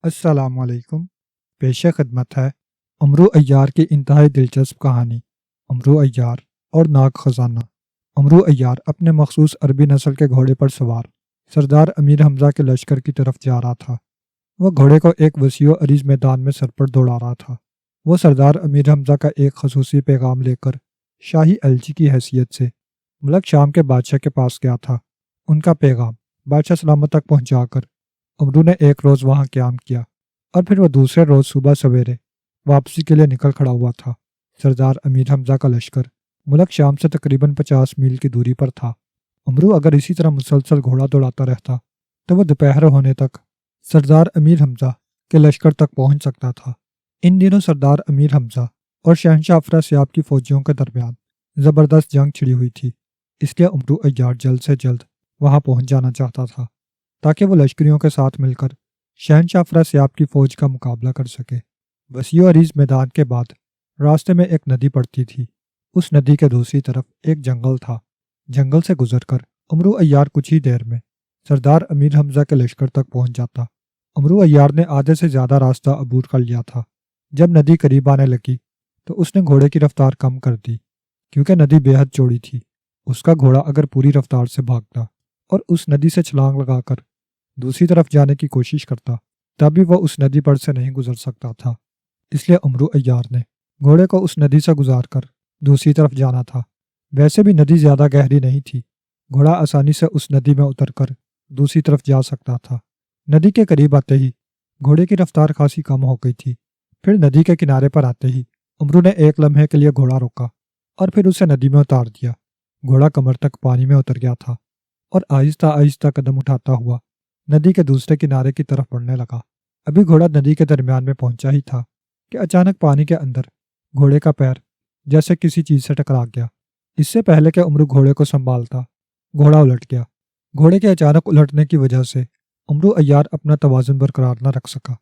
السلام علیکم۔ پیش خدمت ہے امرو عیار کی انتہائی دلچسپ کہانی امرو عیار اور ناگ خزانہ۔ امرو عیار اپنے مخصوص عربی نسل کے گھوڑے پر سوار سردار امیر حمزہ کے لشکر کی طرف جا رہا تھا۔ وہ گھوڑے کو ایک وسیع و عریض میدان میں سر پر دوڑا رہا تھا۔ وہ سردار امیر حمزہ کا ایک خصوصی پیغام لے کر شاہی الچی کی حیثیت سے ملک شام کے بادشاہ کے پاس گیا تھا۔ ان کا پیغام بادشاہ سلامت تک پہنچا کر امرو نے ایک روز وہاں قیام کیا اور پھر وہ دوسرے روز صبح سویرے واپسی کے لیے نکل کھڑا ہوا تھا۔ سردار امیر حمزہ کا لشکر ملک شام سے تقریباً 50 میل کی دوری پر تھا۔ امرو اگر اسی طرح مسلسل گھوڑا دوڑاتا رہتا تو وہ دوپہر ہونے تک سردار امیر حمزہ کے لشکر تک پہنچ سکتا تھا۔ ان دنوں سردار امیر حمزہ اور شہنشاہ افراسیاب کی فوجیوں کے درمیان زبردست جنگ چھڑی ہوئی تھی، اس لیے امرو عیار جلد سے جلد وہاں پہنچ جانا چاہتا تھا تاکہ وہ لشکریوں کے ساتھ مل کر شہنشاہ افراسیاب کی فوج کا مقابلہ کر سکے۔ وسیع و عریض میدان کے بعد راستے میں ایک ندی پڑتی تھی۔ اس ندی کے دوسری طرف ایک جنگل تھا۔ جنگل سے گزر کر امرو عیار کچھ ہی دیر میں سردار امیر حمزہ کے لشکر تک پہنچ جاتا۔ امرو عیار نے آدھے سے زیادہ راستہ عبور کر لیا تھا۔ جب ندی قریب آنے لگی تو اس نے گھوڑے کی رفتار کم کر دی، کیونکہ ندی بے حد چوڑی تھی۔ اس کا گھوڑا اگر پوری رفتار سے بھاگتا اور اس ندی سے چھلانگ لگا کر دوسری طرف جانے کی کوشش کرتا تب بھی وہ اس ندی پر سے نہیں گزر سکتا تھا۔ اس لیے امرو عیار نے گھوڑے کو اس ندی سے گزار کر دوسری طرف جانا تھا۔ ویسے بھی ندی زیادہ گہری نہیں تھی، گھوڑا آسانی سے اس ندی میں اتر کر دوسری طرف جا سکتا تھا۔ ندی کے قریب آتے ہی گھوڑے کی رفتار خاصی کم ہو گئی تھی۔ پھر ندی کے کنارے پر آتے ہی امرو نے ایک لمحے کے لیے گھوڑا روکا اور پھر اسے ندی میں اتار دیا۔ گھوڑا کمر تک پانی میں اتر گیا تھا اور آہستہ آہستہ قدم اٹھاتا ہوا ندی کے دوسرے کنارے کی طرف بڑھنے لگا۔ ابھی گھوڑا ندی کے درمیان میں پہنچا ہی تھا کہ اچانک پانی کے اندر گھوڑے کا پیر جیسے کسی چیز سے ٹکرا گیا۔ اس سے پہلے کہ امرو گھوڑے کو سنبھالتا، گھوڑا الٹ گیا۔ گھوڑے کے اچانک الٹنے کی وجہ سے امرو عیار اپنا توازن برقرار نہ رکھ سکا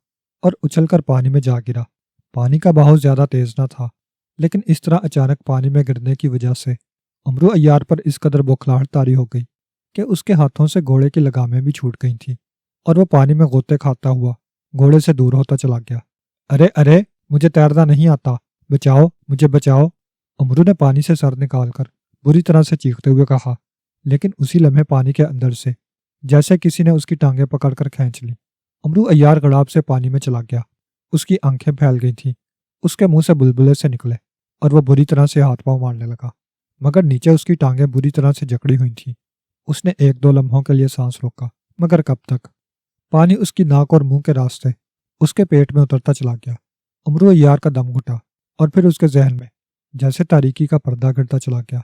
اور اچھل کر پانی میں جا گرا۔ پانی کا بہاؤ زیادہ تیز نہ تھا، لیکن اس طرح اچانک پانی میں گرنے کی وجہ سے امرو عیار پر اس قدر بوکھلاہٹ طاری ہو گئی کہ اس کے ہاتھوں سے گھوڑے کی لگامیں بھی چھوٹ گئی تھیں اور وہ پانی میں غوطے کھاتا ہوا گھوڑے سے دور ہوتا چلا گیا۔ ارے ارے، مجھے تیرنا نہیں آتا، بچاؤ، مجھے بچاؤ، امرو نے پانی سے سر نکال کر بری طرح سے چیختے ہوئے کہا، لیکن اسی لمحے پانی کے اندر سے جیسے کسی نے اس کی ٹانگیں پکڑ کر کھینچ لی۔ امرو عیار گڑاب سے پانی میں چلا گیا۔ اس کی آنکھیں پھیل گئی تھیں، اس کے منہ سے بلبلے سے نکلے اور وہ بری طرح سے ہاتھ پاؤں مارنے لگا، مگر نیچے اس کی ٹانگیں بری طرح سے جکڑی ہوئی تھیں۔ اس نے ایک دو لمحوں کے لیے سانس روکا، مگر کب تک؟ پانی اس کی ناک اور منہ کے راستے اس کے پیٹ میں اترتا چلا گیا۔ امرو عیار کا دم گھٹا اور پھر اس کے ذہن میں جیسے تاریکی کا پردہ گرتا چلا گیا۔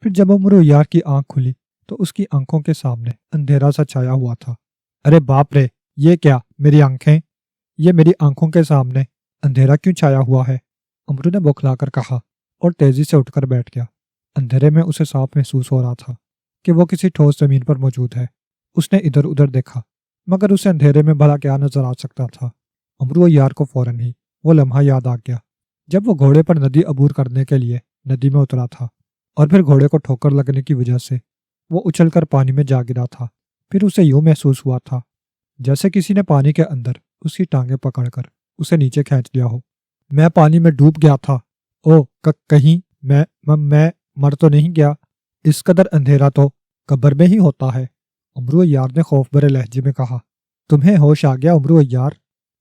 پھر جب امرو عیار کی آنکھ کھلی تو اس کی آنکھوں کے سامنے اندھیرا سا چھایا ہوا تھا۔ ارے باپ رے، یہ کیا؟ میری آنکھیں! یہ میری آنکھوں کے سامنے اندھیرا کیوں چھایا ہوا ہے؟ امرو نے بوکھلا کر کہا اور تیزی سے اٹھ کر بیٹھ گیا۔ اندھیرے میں اسے صاف محسوس ہو رہا تھا کہ وہ کسی ٹھوس زمین پر موجود ہے۔ اس نے ادھر ادھر دیکھا، مگر اسے اندھیرے میں بھلا کیا نظر آ سکتا تھا؟ امرو عیار کو فوراً ہی وہ لمحہ یاد آ گیا جب وہ گھوڑے پر ندی عبور کرنے کے لیے ندی میں اترا تھا اور پھر گھوڑے کو ٹھوکر لگنے کی وجہ سے وہ اچھل کر پانی میں جا گرا تھا۔ پھر اسے یوں محسوس ہوا تھا جیسے کسی نے پانی کے اندر اس کی ٹانگیں پکڑ کر اسے نیچے کھینچ لیا ہو۔ میں پانی میں ڈوب گیا تھا۔ او کہیں میں مر تو نہیں گیا؟ اس قدر اندھیرا تو قبر میں ہی ہوتا ہے، امرو عیار نے خوف بھرے لہجے میں کہا۔ تمہیں ہوش آ گیا امرو عیار؟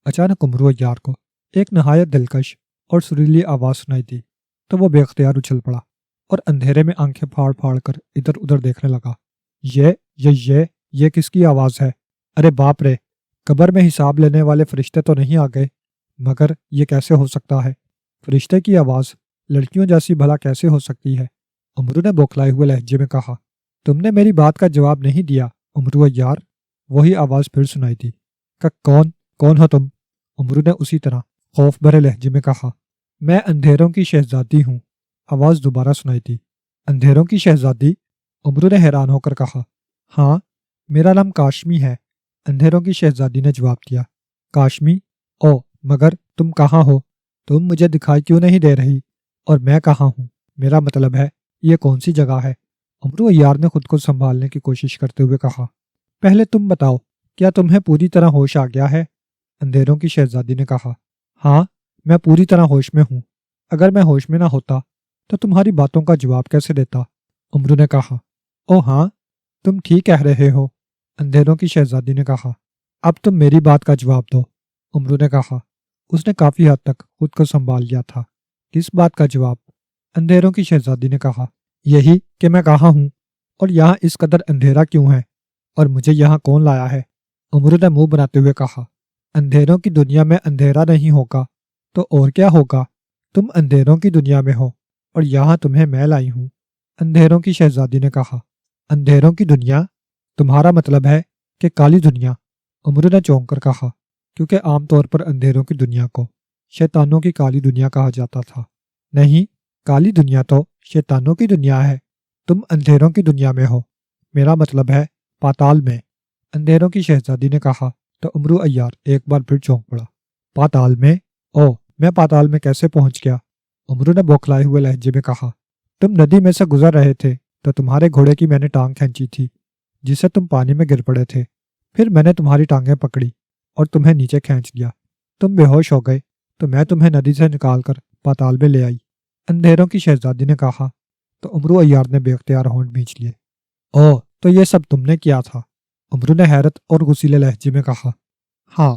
اچانک امرو عیار کو ایک نہایت دلکش اور سریلی آواز سنائی دی تو وہ بے اختیار اچھل پڑا اور اندھیرے میں آنکھیں پھاڑ پھاڑ کر ادھر ادھر دیکھنے لگا۔ یہ کس کی آواز ہے؟ ارے باپ رے، قبر میں حساب لینے والے فرشتے تو نہیں آ گئے؟ مگر یہ کیسے ہو سکتا ہے؟ فرشتے کی آواز لڑکیوں جیسی بھلا کیسے ہو سکتی ہے؟ امرو نے بوکھلائے ہوئے لہجے میں کہا۔ تم نے میری بات کا جواب نہیں دیا امرو عیار، وہی آواز پھر سنائی دی۔ کون ہو تم؟ امرو نے اسی طرح خوف بھرے لہجے میں کہا۔ میں اندھیروں کی شہزادی ہوں، آواز دوبارہ سنائی دی۔ اندھیروں کی شہزادی؟ امرو نے حیران ہو کر کہا۔ ہاں، میرا نام کاشمی ہے، اندھیروں کی شہزادی نے جواب دیا۔ کاشمی؟ او، مگر تم کہاں ہو؟ تم مجھے دکھائی کیوں نہیں دے رہی؟ اور میں کہاں ہوں؟ میرا مطلب ہے یہ کون سی جگہ ہے؟ امرو عیار نے خود کو سنبھالنے کی کوشش کرتے ہوئے کہا۔ پہلے تم بتاؤ، کیا تمہیں پوری طرح ہوش آ گیا ہے؟ اندھیروں کی شہزادی نے کہا، ہاں میں پوری طرح ہوش میں ہوں۔ اگر میں ہوش میں نہ ہوتا تو تمہاری باتوں کا جواب کیسے دیتا؟ امرو نے کہا، او ہاں تم ٹھیک کہہ رہے ہو۔ اندھیروں کی شہزادی نے کہا، اب تم میری بات کا جواب دو۔ امرو نے کہا، اس نے کافی حد تک خود کو سنبھال لیا تھا۔ کس بات کا جواب؟ اندھیروں کی شہزادی نے کہا، یہی کہ میں کہاں ہوں اور یہاں اس قدر اندھیرا کیوں ہے اور مجھے یہاں کون لایا ہے؟ امرو نے منہ بناتے ہوئے کہا، اندھیروں کی دنیا میں اندھیرا نہیں ہوگا تو اور کیا ہوگا؟ تم اندھیروں کی دنیا میں ہو اور یہاں تمہیں میں لائی ہوں۔ اندھیروں کی شہزادی نے کہا، اندھیروں کی دنیا؟ تمہارا مطلب ہے کہ کالی دنیا؟ امرو نے چونک کر کہا، کیونکہ عام طور پر اندھیروں کی دنیا کو شیطانوں کی کالی دنیا کہا جاتا تھا۔ نہیں، کالی دنیا تو شیطانوں کی دنیا ہے۔ تم اندھیروں کی دنیا میں ہو، میرا مطلب ہے پاتال میں۔ اندھیروں کی شہزادی نے کہا تو امرو عیار ایک بار پھر چونک پڑا۔ پاتال میں؟ او، میں پاتال میں کیسے پہنچ گیا؟ امرو نے بوکھلائے ہوئے لہجے میں کہا، تم ندی میں سے گزر رہے تھے تو تمہارے گھوڑے کی میں نے ٹانگ کھینچی تھی جس سے تم پانی میں گر پڑے تھے۔ پھر میں نے تمہاری ٹانگیں پکڑی اور تمہیں نیچے کھینچ لیا۔ تم بے ہوش ہو گئے تو میں تمہیں ندی سے نکال کر پاتال میں لے آئی۔ اندھیروں کی شہزادی نے کہا تو امرو عیار نے بے اختیار ہونٹ بھینچ لیے۔ او، تو یہ سب تم نے کیا تھا؟ امرو نے حیرت اور غصیلے لہجے میں کہا۔ ہاں،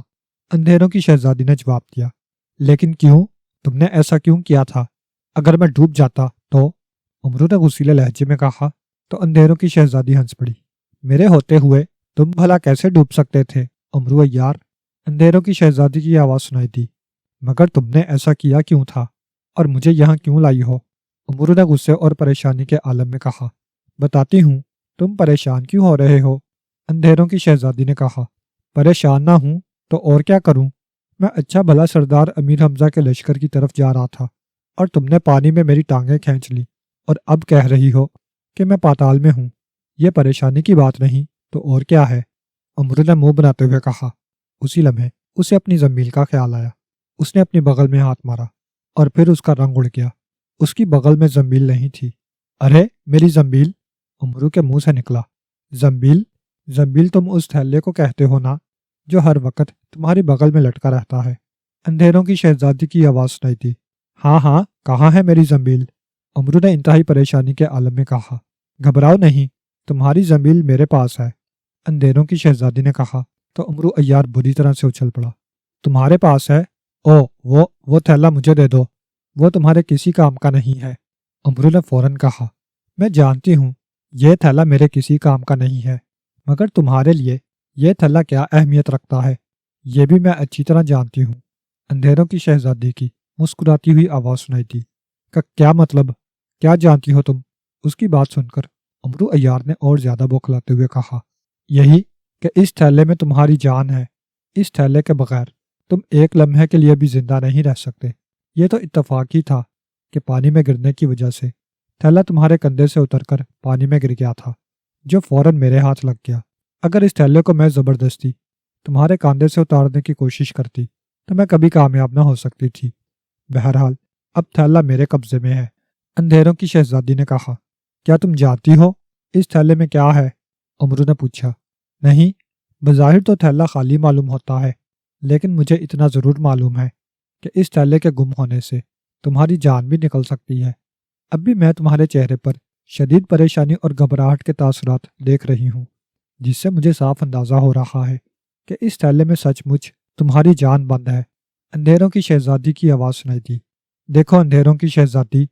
اندھیروں کی شہزادی نے جواب دیا۔ لیکن کیوں؟ تم نے ایسا کیوں کیا تھا؟ اگر میں ڈوب جاتا تو؟ امرو نے غصیلے لہجے میں کہا تو اندھیروں کی شہزادی ہنس پڑی۔ میرے ہوتے ہوئے تم بھلا کیسے ڈوب سکتے تھے امرو عیار؟ اندھیروں کی شہزادی کی آواز سنائی دی، مگر تم نے ایسا کیا کیوں تھا اور مجھے یہاں کیوں لائی ہو؟ امرو نے غصے اور پریشانی کے عالم میں کہا، بتاتی ہوں۔ تم پریشان کیوں ہو رہے ہو؟ اندھیروں کی شہزادی نے کہا، پریشان نہ ہوں تو اور کیا کروں؟ میں اچھا بھلا سردار امیر حمزہ کے لشکر کی طرف جا رہا تھا اور تم نے پانی میں میری ٹانگیں کھینچ لی اور اب کہہ رہی ہو کہ میں پاتال میں ہوں۔ یہ پریشانی کی بات نہیں تو اور کیا ہے؟ امرو نے منہ بناتے ہوئے کہا۔ اسی لمحے اسے اپنی زنبیل کا خیال آیا۔ اس نے اپنی بغل میں ہاتھ مارا اور پھر اس کا رنگ اڑ گیا۔ اس کی بغل میں زنبیل نہیں تھی۔ ارے میری زنبیل! امرو کے منہ سے نکلا۔ زنبیل؟ زنبیل تم اس تھیلے کو کہتے ہو نا جو ہر وقت تمہاری بغل میں لٹکا رہتا ہے؟ اندھیروں کی شہزادی کی آواز سنائی دی۔ ہاں ہاں، کہاں ہے میری زنبیل؟ امرو نے انتہائی پریشانی کے عالم میں کہا۔ گھبراؤ نہیں، تمہاری زنبیل میرے پاس ہے۔ اندھیروں کی شہزادی نے کہا تو امرو عیار بری طرح سے اچھل پڑا۔ تمہارے پاس ہے؟ او، وہ تھیلا مجھے دے دو، وہ تمہارے کسی کام کا نہیں ہے۔ امرو نے فوراً کہا، میں جانتی ہوں یہ تھیلا میرے کسی کام کا نہیں ہے، مگر تمہارے لیے یہ تھیلا کیا اہمیت رکھتا ہے یہ بھی میں اچھی طرح جانتی ہوں۔ اندھیروں کی شہزادی کی مسکراتی ہوئی آواز سنائی دی۔ کیا مطلب؟ کیا جانتی ہو تم؟ اس کی بات سن کر امرو عیار نے اور زیادہ بوکھلاتے ہوئے کہا، یہی کہ اس تھیلے میں تمہاری جان ہے۔ اس تھیلے کے بغیر تم ایک لمحے کے لیے بھی زندہ نہیں رہ سکتے۔ یہ تو اتفاق ہی تھا کہ پانی میں گرنے کی وجہ سے تھیلا تمہارے کندھے سے اتر کر پانی میں گر گیا تھا، جو فوراً میرے ہاتھ لگ گیا۔ اگر اس تھیلے کو میں زبردستی تمہارے کاندھے سے اتارنے کی کوشش کرتی تو میں کبھی کامیاب نہ ہو سکتی تھی۔ بہرحال اب تھیلا میرے قبضے میں ہے۔ اندھیروں کی شہزادی نے کہا، کیا تم جانتی ہو اس تھیلے میں کیا ہے؟ امرو نے پوچھا۔ نہیں، بظاہر تو تھیلا خالی معلوم ہوتا ہے، لیکن مجھے اتنا ضرور معلوم ہے کہ اس تھیلے کے گم ہونے سے تمہاری جان بھی نکل سکتی ہے۔ اب بھی میں تمہارے چہرے پر شدید پریشانی اور گھبراہٹ کے تاثرات دیکھ رہی ہوں، جس سے مجھے صاف اندازہ ہو رہا ہے کہ اس تھیلے میں سچ مچ تمہاری جان بند ہے۔ اندھیروں کی شہزادی کی آواز سنائی دی۔ دیکھو اندھیروں کی شہزادی،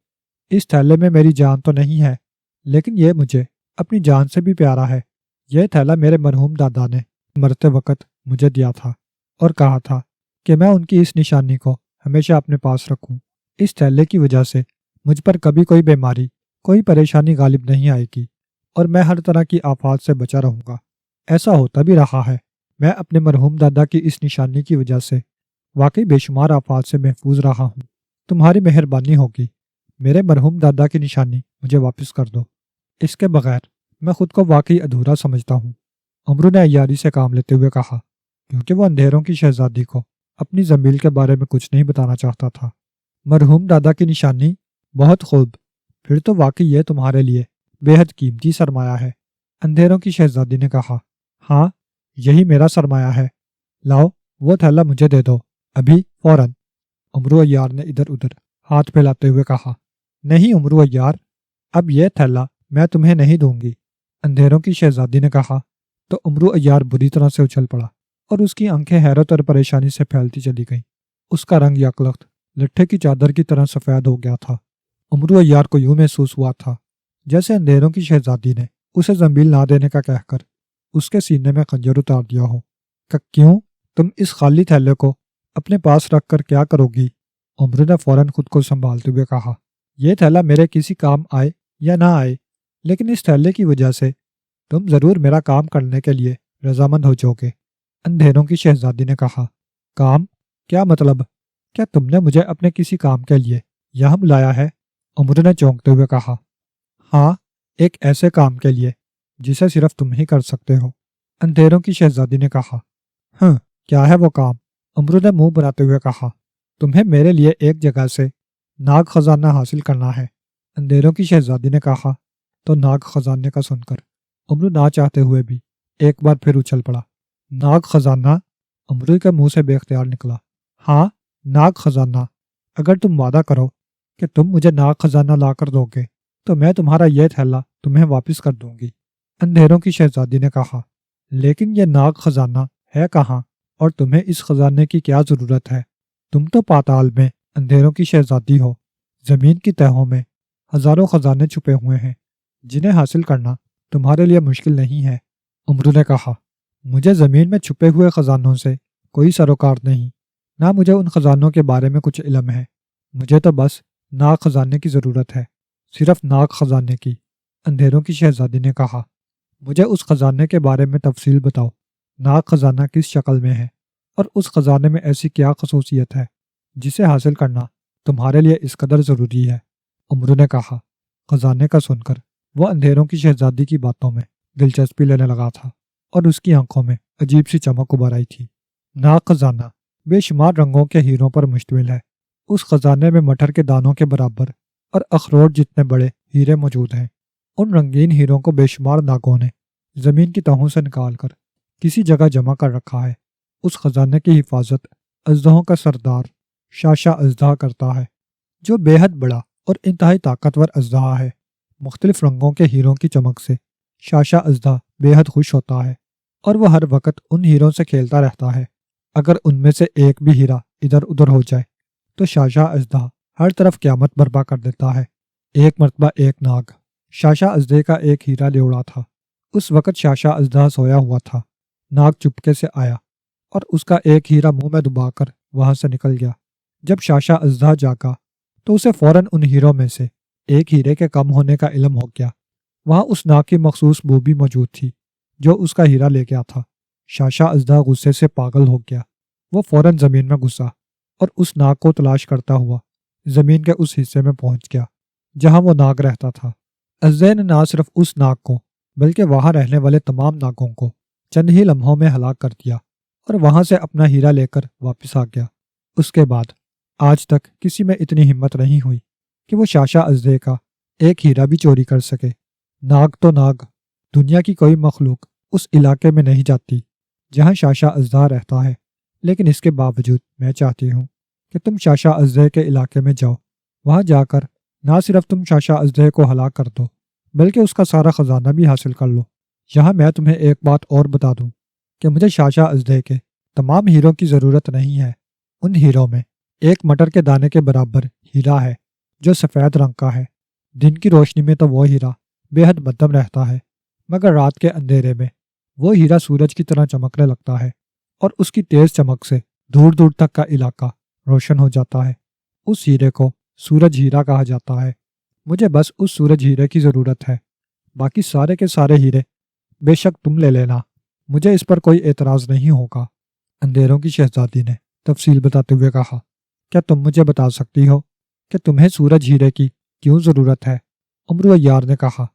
اس تھیلے میں میری جان تو نہیں ہے، لیکن یہ مجھے اپنی جان سے بھی پیارا ہے۔ یہ تھیلا میرے مرحوم دادا نے مرتے وقت مجھے دیا تھا اور کہا تھا کہ میں ان کی اس نشانی کو ہمیشہ اپنے پاس رکھوں۔ اس تھیلے کی وجہ سے مجھ پر کبھی کوئی بیماری، کوئی پریشانی غالب نہیں آئے گی اور میں ہر طرح کی آفات سے بچا رہوں گا۔ ایسا ہوتا بھی رہا ہے۔ میں اپنے مرحوم دادا کی اس نشانی کی وجہ سے واقعی بے شمار آفات سے محفوظ رہا ہوں۔ تمہاری مہربانی ہوگی، میرے مرحوم دادا کی نشانی مجھے واپس کر دو۔ اس کے بغیر میں خود کو واقعی ادھورا سمجھتا ہوں۔ امرو نے عیاری سے کام لیتے ہوئے کہا، کیونکہ وہ اندھیروں کی شہزادی کو اپنی زنبیل کے بارے میں کچھ نہیں بتانا چاہتا تھا۔ مرحوم دادا کی نشانی؟ بہت خوب، پھر تو واقعی یہ تمہارے لیے بے حد قیمتی سرمایہ ہے۔ اندھیروں کی شہزادی نے کہا، ہاں، یہی میرا سرمایہ ہے۔ لاؤ وہ تھیلا مجھے دے دو، ابھی، فوراً۔ عمرو عیار نے ادھر ادھر ہاتھ پھیلاتے ہوئے کہا۔ نہیں عمرو عیار، اب یہ تھیلا میں تمہیں نہیں دوں گی، اندھیروں کی شہزادی نے کہا۔ تو عمرو عیار بری طرح سے اچھل پڑا اور اس کی آنکھیں حیرت اور پریشانی سے پھیلتی چلی گئیں۔ اس کا رنگ یکلخت لٹھے کی چادر کی طرح سفید ہو گیا تھا۔ عمرو عیار کو یوں محسوس ہوا تھا جیسے اندھیروں کی شہزادی نے اسے زنبیل نہ دینے کا کہہ کر اس کے سینے میں خنجر اتار دیا ہو۔ کہ کیوں؟ تم اس خالی تھیلے کو اپنے پاس رکھ کر کیا کرو گی؟ عمرو نے فوراً خود کو سنبھالتے ہوئے کہا۔ یہ تھیلا میرے کسی کام آئے یا نہ آئے، لیکن اس تھیلے کی وجہ سے تم ضرور میرا کام کرنے کے لیے رضامند ہو جاؤ گے، اندھیروں کی شہزادی نے کہا۔ کام؟ کیا مطلب؟ کیا تم نے مجھے اپنے کسی کام کے لیے یہاں بلایا ہے؟ عمرو نے چونکتے ہوئے کہا۔ ہاں، ایک ایسے کام کے لیے جسے صرف تم ہی کر سکتے ہو، اندھیروں کی شہزادی نے کہا۔ ہاں، کیا ہے وہ کام؟ عمرو نے منہ بناتے ہوئے کہا۔ تمہیں میرے لیے ایک جگہ سے ناگ خزانہ حاصل کرنا ہے، اندھیروں کی شہزادی نے کہا۔ تو ناگ خزانے کا سن کر عمرو نہ چاہتے ہوئے بھی ایک بار پھر اچھل پڑا۔ ناگ خزانہ؟ عمرو کے منہ سے بے اختیار نکلا۔ ہاں، ناگ خزانہ۔ اگر تم وعدہ کرو کہ تم مجھے ناگ خزانہ لا کر دو گے تو میں تمہارا یہ تھیلا تمہیں واپس کر دوں گی، اندھیروں کی شہزادی نے کہا۔ لیکن یہ ناگ خزانہ ہے کہاں اور تمہیں اس خزانے کی کیا ضرورت ہے؟ تم تو پاتال میں اندھیروں کی شہزادی ہو، زمین کی تہوں میں ہزاروں خزانے چھپے ہوئے ہیں جنہیں حاصل کرنا تمہارے لیے مشکل نہیں ہے، عمرو نے کہا۔ مجھے زمین میں چھپے ہوئے خزانوں سے کوئی سروکار نہیں، نہ مجھے ان خزانوں کے بارے میں کچھ علم ہے، مجھے تو بس ناگ خزانے کی ضرورت ہے، صرف ناگ خزانے کی، اندھیروں کی شہزادی نے کہا۔ مجھے اس خزانے کے بارے میں تفصیل بتاؤ، ناگ خزانہ کس شکل میں ہے اور اس خزانے میں ایسی کیا خصوصیت ہے جسے حاصل کرنا تمہارے لیے اس قدر ضروری ہے، عمرو نے کہا۔ خزانے کا سن کر وہ اندھیروں کی شہزادی کی باتوں میں دلچسپی لینے لگا تھا اور اس کی آنکھوں میں عجیب سی چمک ابھر آئی تھی۔ ناگ خزانہ بے شمار رنگوں کے ہیروں پر مشتمل ہے، اس خزانے میں مٹر کے دانوں کے برابر اور اخروٹ جتنے بڑے ہیرے موجود ہیں۔ ان رنگین ہیروں کو بے شمار ناگوں نے زمین کی تہوں سے نکال کر کسی جگہ جمع کر رکھا ہے۔ اس خزانے کی حفاظت اژدہوں کا سردار شاشا اژدہا کرتا ہے، جو بے حد بڑا اور انتہائی طاقتور اژدہا ہے۔ مختلف رنگوں کے ہیروں کی چمک سے شاشا اژدہا بے حد خوش ہوتا ہے اور وہ ہر وقت ان ہیروں سے کھیلتا رہتا ہے۔ اگر ان میں سے ایک بھی ہیرا ادھر ادھر ہو جائے تو شاشا اژدہا ہر طرف قیامت برپا کر دیتا ہے۔ ایک مرتبہ ایک ناگ شاشا اژدہے کا ایک ہیرا لے اڑا تھا۔ اس وقت شاشا اژدہا سویا ہوا تھا۔ ناگ چپکے سے آیا اور اس کا ایک ہیرا منہ میں دبا کر وہاں سے نکل گیا۔ جب شاشا اژدہا جاگا تو اسے فوراً ان ہیروں میں سے ایک ہیرے کے کم ہونے کا علم ہو گیا۔ وہاں اس ناگ کی مخصوص بو بھی موجود تھی جو اس کا ہیرا لے گیا تھا۔ شاشا اژدہا غصے سے پاگل ہو گیا۔ وہ فوراً زمین میں گھسا اور اس ناگ کو تلاش کرتا ہوا زمین کے اس حصے میں پہنچ گیا جہاں وہ ناگ رہتا تھا۔ اژدہے نے نہ صرف اس ناگ کو بلکہ وہاں رہنے والے تمام ناگوں کو چند ہی لمحوں میں ہلاک کر دیا اور وہاں سے اپنا ہیرا لے کر واپس آ گیا۔ اس کے بعد آج تک کسی میں اتنی ہمت نہیں ہوئی کہ وہ شاشا اژدہے کا ایک ہیرا بھی چوری کر سکے۔ ناگ تو ناگ، دنیا کی کوئی مخلوق اس علاقے میں نہیں جاتی جہاں شاشا اژدہا رہتا ہے، لیکن اس کے باوجود میں چاہتی ہوں کہ تم شاشا اژدہے کے علاقے میں جاؤ۔ وہاں جا کر نہ صرف تم شاشا اژدہے کو ہلاک کر دو بلکہ اس کا سارا خزانہ بھی حاصل کر لو۔ یہاں میں تمہیں ایک بات اور بتا دوں کہ مجھے شاشا اژدہے کے تمام ہیروں کی ضرورت نہیں ہے۔ ان ہیروں میں ایک مٹر کے دانے کے برابر ہیرا ہے جو سفید رنگ کا ہے۔ دن کی روشنی میں تو وہ ہیرا بے حد مدھم رہتا ہے، مگر رات کے اندھیرے میں وہ ہیرا سورج کی طرح چمکنے لگتا ہے اور اس کی تیز چمک سے دور دور تک کا علاقہ روشن ہو جاتا ہے۔ اس ہیرے کو سورج ہیرا کہا جاتا ہے۔ مجھے بس اس سورج ہیرے کی ضرورت ہے، باقی سارے کے سارے ہیرے بے شک تم لے لینا، مجھے اس پر کوئی اعتراض نہیں ہوگا، اندھیروں کی شہزادی نے تفصیل بتاتے ہوئے کہا۔ کیا تم مجھے بتا سکتی ہو کہ تمہیں سورج ہیرے کی کیوں ضرورت ہے؟ عمرو عیار نے کہا۔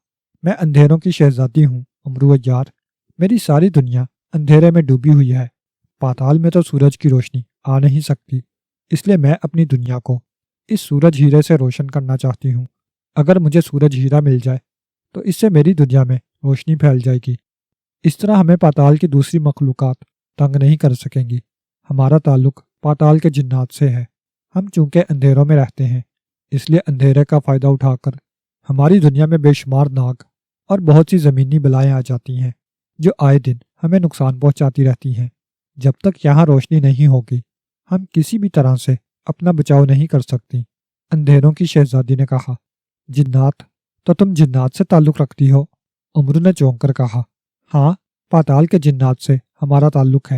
میں اندھیروں کی شہزادی ہوں عمرو عیار، میری ساری دنیا اندھیرے میں ڈوبی ہوئی ہے، پاتال میں تو سورج کی روشنی آ نہیں سکتی، اس لیے میں اپنی دنیا کو اس سورج ہیرے سے روشن کرنا چاہتی ہوں۔ اگر مجھے سورج ہیرا مل جائے تو اس سے میری دنیا میں روشنی پھیل جائے گی، اس طرح ہمیں پاتال کی دوسری مخلوقات تنگ نہیں کر سکیں گی، ہمارا تعلق پاتال کے جنات سے ہے۔ ہم چونکہ اندھیروں میں رہتے ہیں، اس لیے اندھیرے کا فائدہ اٹھا کر ہماری دنیا میں بے شمار ناگ اور بہت سی زمینی بلائیں آ جاتی ہیں جو آئے دن ہمیں نقصان پہنچاتی رہتی ہیں۔ جب تک یہاں روشنی نہیں ہوگی ہم کسی بھی طرح سے اپنا بچاؤ نہیں کر سکتی۔ اندھیروں کی شہزادی نے کہا۔ جنات؟ تو تم جنات سے تعلق رکھتی ہو؟ امرو نے چونک کر کہا۔ ہاں، پاتال کے جنات سے ہمارا تعلق ہے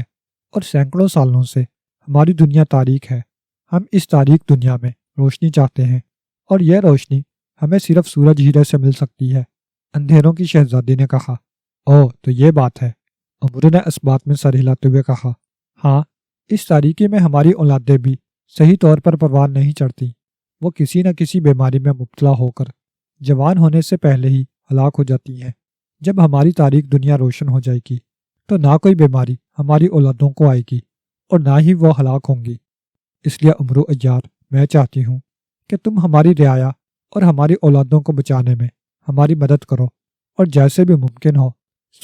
اور سینکڑوں سالوں سے ہماری دنیا تاریک ہے۔ ہم اس تاریک دنیا میں روشنی چاہتے ہیں اور یہ روشنی ہمیں صرف سورج ہیرے سے مل سکتی ہے۔ اندھیروں کی شہزادی نے کہا۔ اوہ، تو یہ بات ہے؟ امرو نے اس بات میں سر ہلاتے ہوئے کہا۔ ہاں، اس تاریکی میں ہماری اولادیں بھی صحیح طور پر پروان نہیں چڑھتی۔ وہ کسی نہ کسی بیماری میں مبتلا ہو کر جوان ہونے سے پہلے ہی ہلاک ہو جاتی ہیں۔ جب ہماری تاریک دنیا روشن ہو جائے گی تو نہ کوئی بیماری ہماری اولادوں کو آئے گی اور نہ ہی وہ ہلاک ہوں گی۔ اس لیے امرو عیار، میں چاہتی ہوں کہ تم ہماری رعایا اور ہماری اولادوں کو بچانے میں ہماری مدد کرو اور جیسے بھی ممکن ہو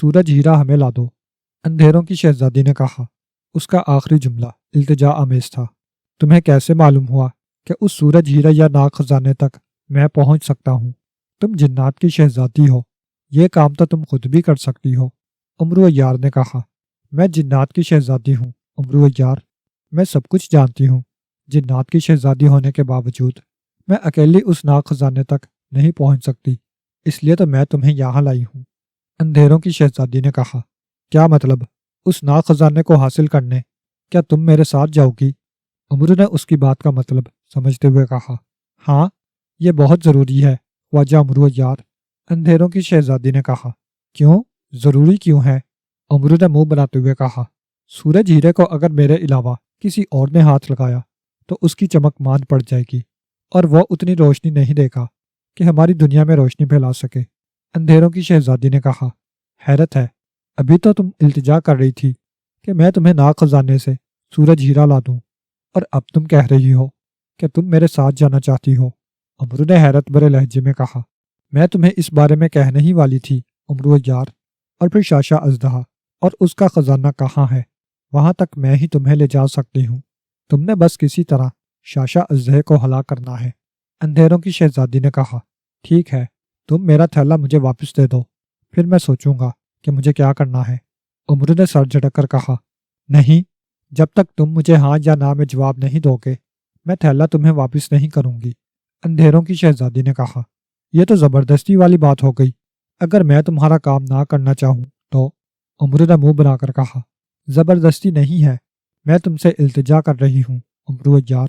سورج ہیرا ہمیں لا دو۔ اندھیروں کی شہزادی نے کہا۔ اس کا آخری جملہ التجا آمیز تھا۔ تمہیں کیسے معلوم ہوا کہ اس سورج ہیرا یا ناگ خزانے تک میں پہنچ سکتا ہوں؟ تم جنات کی شہزادی ہو، یہ کام تو تم خود بھی کر سکتی ہو۔ امرو عیار نے کہا۔ میں جنات کی شہزادی ہوں امرو عیار، میں سب کچھ جانتی ہوں۔ جنات کی شہزادی ہونے کے باوجود میں اکیلی اس ناگ خزانے تک نہیں پہنچ سکتی، اس لیے تو میں تمہیں یہاں لائی ہوں۔ اندھیروں کی شہزادی نے کہا۔ کیا مطلب؟ اس ناگ خزانے کو حاصل کرنے کیا تم میرے ساتھ جاؤ گی؟ امرو نے اس کی بات کا مطلب سمجھتے ہوئے کہا۔ ہاں، یہ بہت ضروری ہے خواجہ امرو عیار، اندھیروں کی شہزادی نے کہا۔ کیوں؟ ضروری کیوں ہے؟ امرو نے منہ بناتے ہوئے کہا۔ سورج ہیرے کو اگر میرے علاوہ کسی اور نے ہاتھ لگایا تو اس کی چمک ماند پڑ جائے گی اور وہ اتنی روشنی نہیں دے گا کہ ہماری دنیا میں روشنی پھیلا سکے۔ اندھیروں کی شہزادی نے کہا۔ حیرت ہے، ابھی تو تم التجا کر رہی تھی کہ میں تمہیں ناگ خزانے سے سورج ہیرا لا دوں اور اب تم کہہ رہی ہو کہ تم میرے ساتھ جانا چاہتی ہو۔ امرو نے حیرت بھرے لہجے میں کہا۔ میں تمہیں اس بارے میں کہنے ہی والی تھی امرو عیار، اور پھر شاشا اژدہا اور اس کا خزانہ کہاں ہے، وہاں تک میں ہی تمہیں لے جا سکتی ہوں۔ تم نے بس کسی طرح شاشا اژدہے کو ہلاک کرنا ہے۔ اندھیروں کی شہزادی نے کہا۔ ٹھیک ہے، تم میرا تھیلا مجھے واپس دے دو، پھر میں سوچوں گا کہ مجھے کیا کرنا ہے۔ امرو نے سر جھٹک کر کہا۔ نہیں، جب تک تم مجھے ہاں یا نہ میں جواب نہیں دو گے میں تھیلا تمہیں واپس نہیں کروں گی۔ اندھیروں کی شہزادی نے کہا۔ یہ تو زبردستی والی بات ہو گئی، اگر میں تمہارا کام نہ کرنا چاہوں تو؟ امرو نے منہ بنا کر کہا۔ زبردستی نہیں ہے، میں تم سے التجا کر رہی ہوں امرو عیار،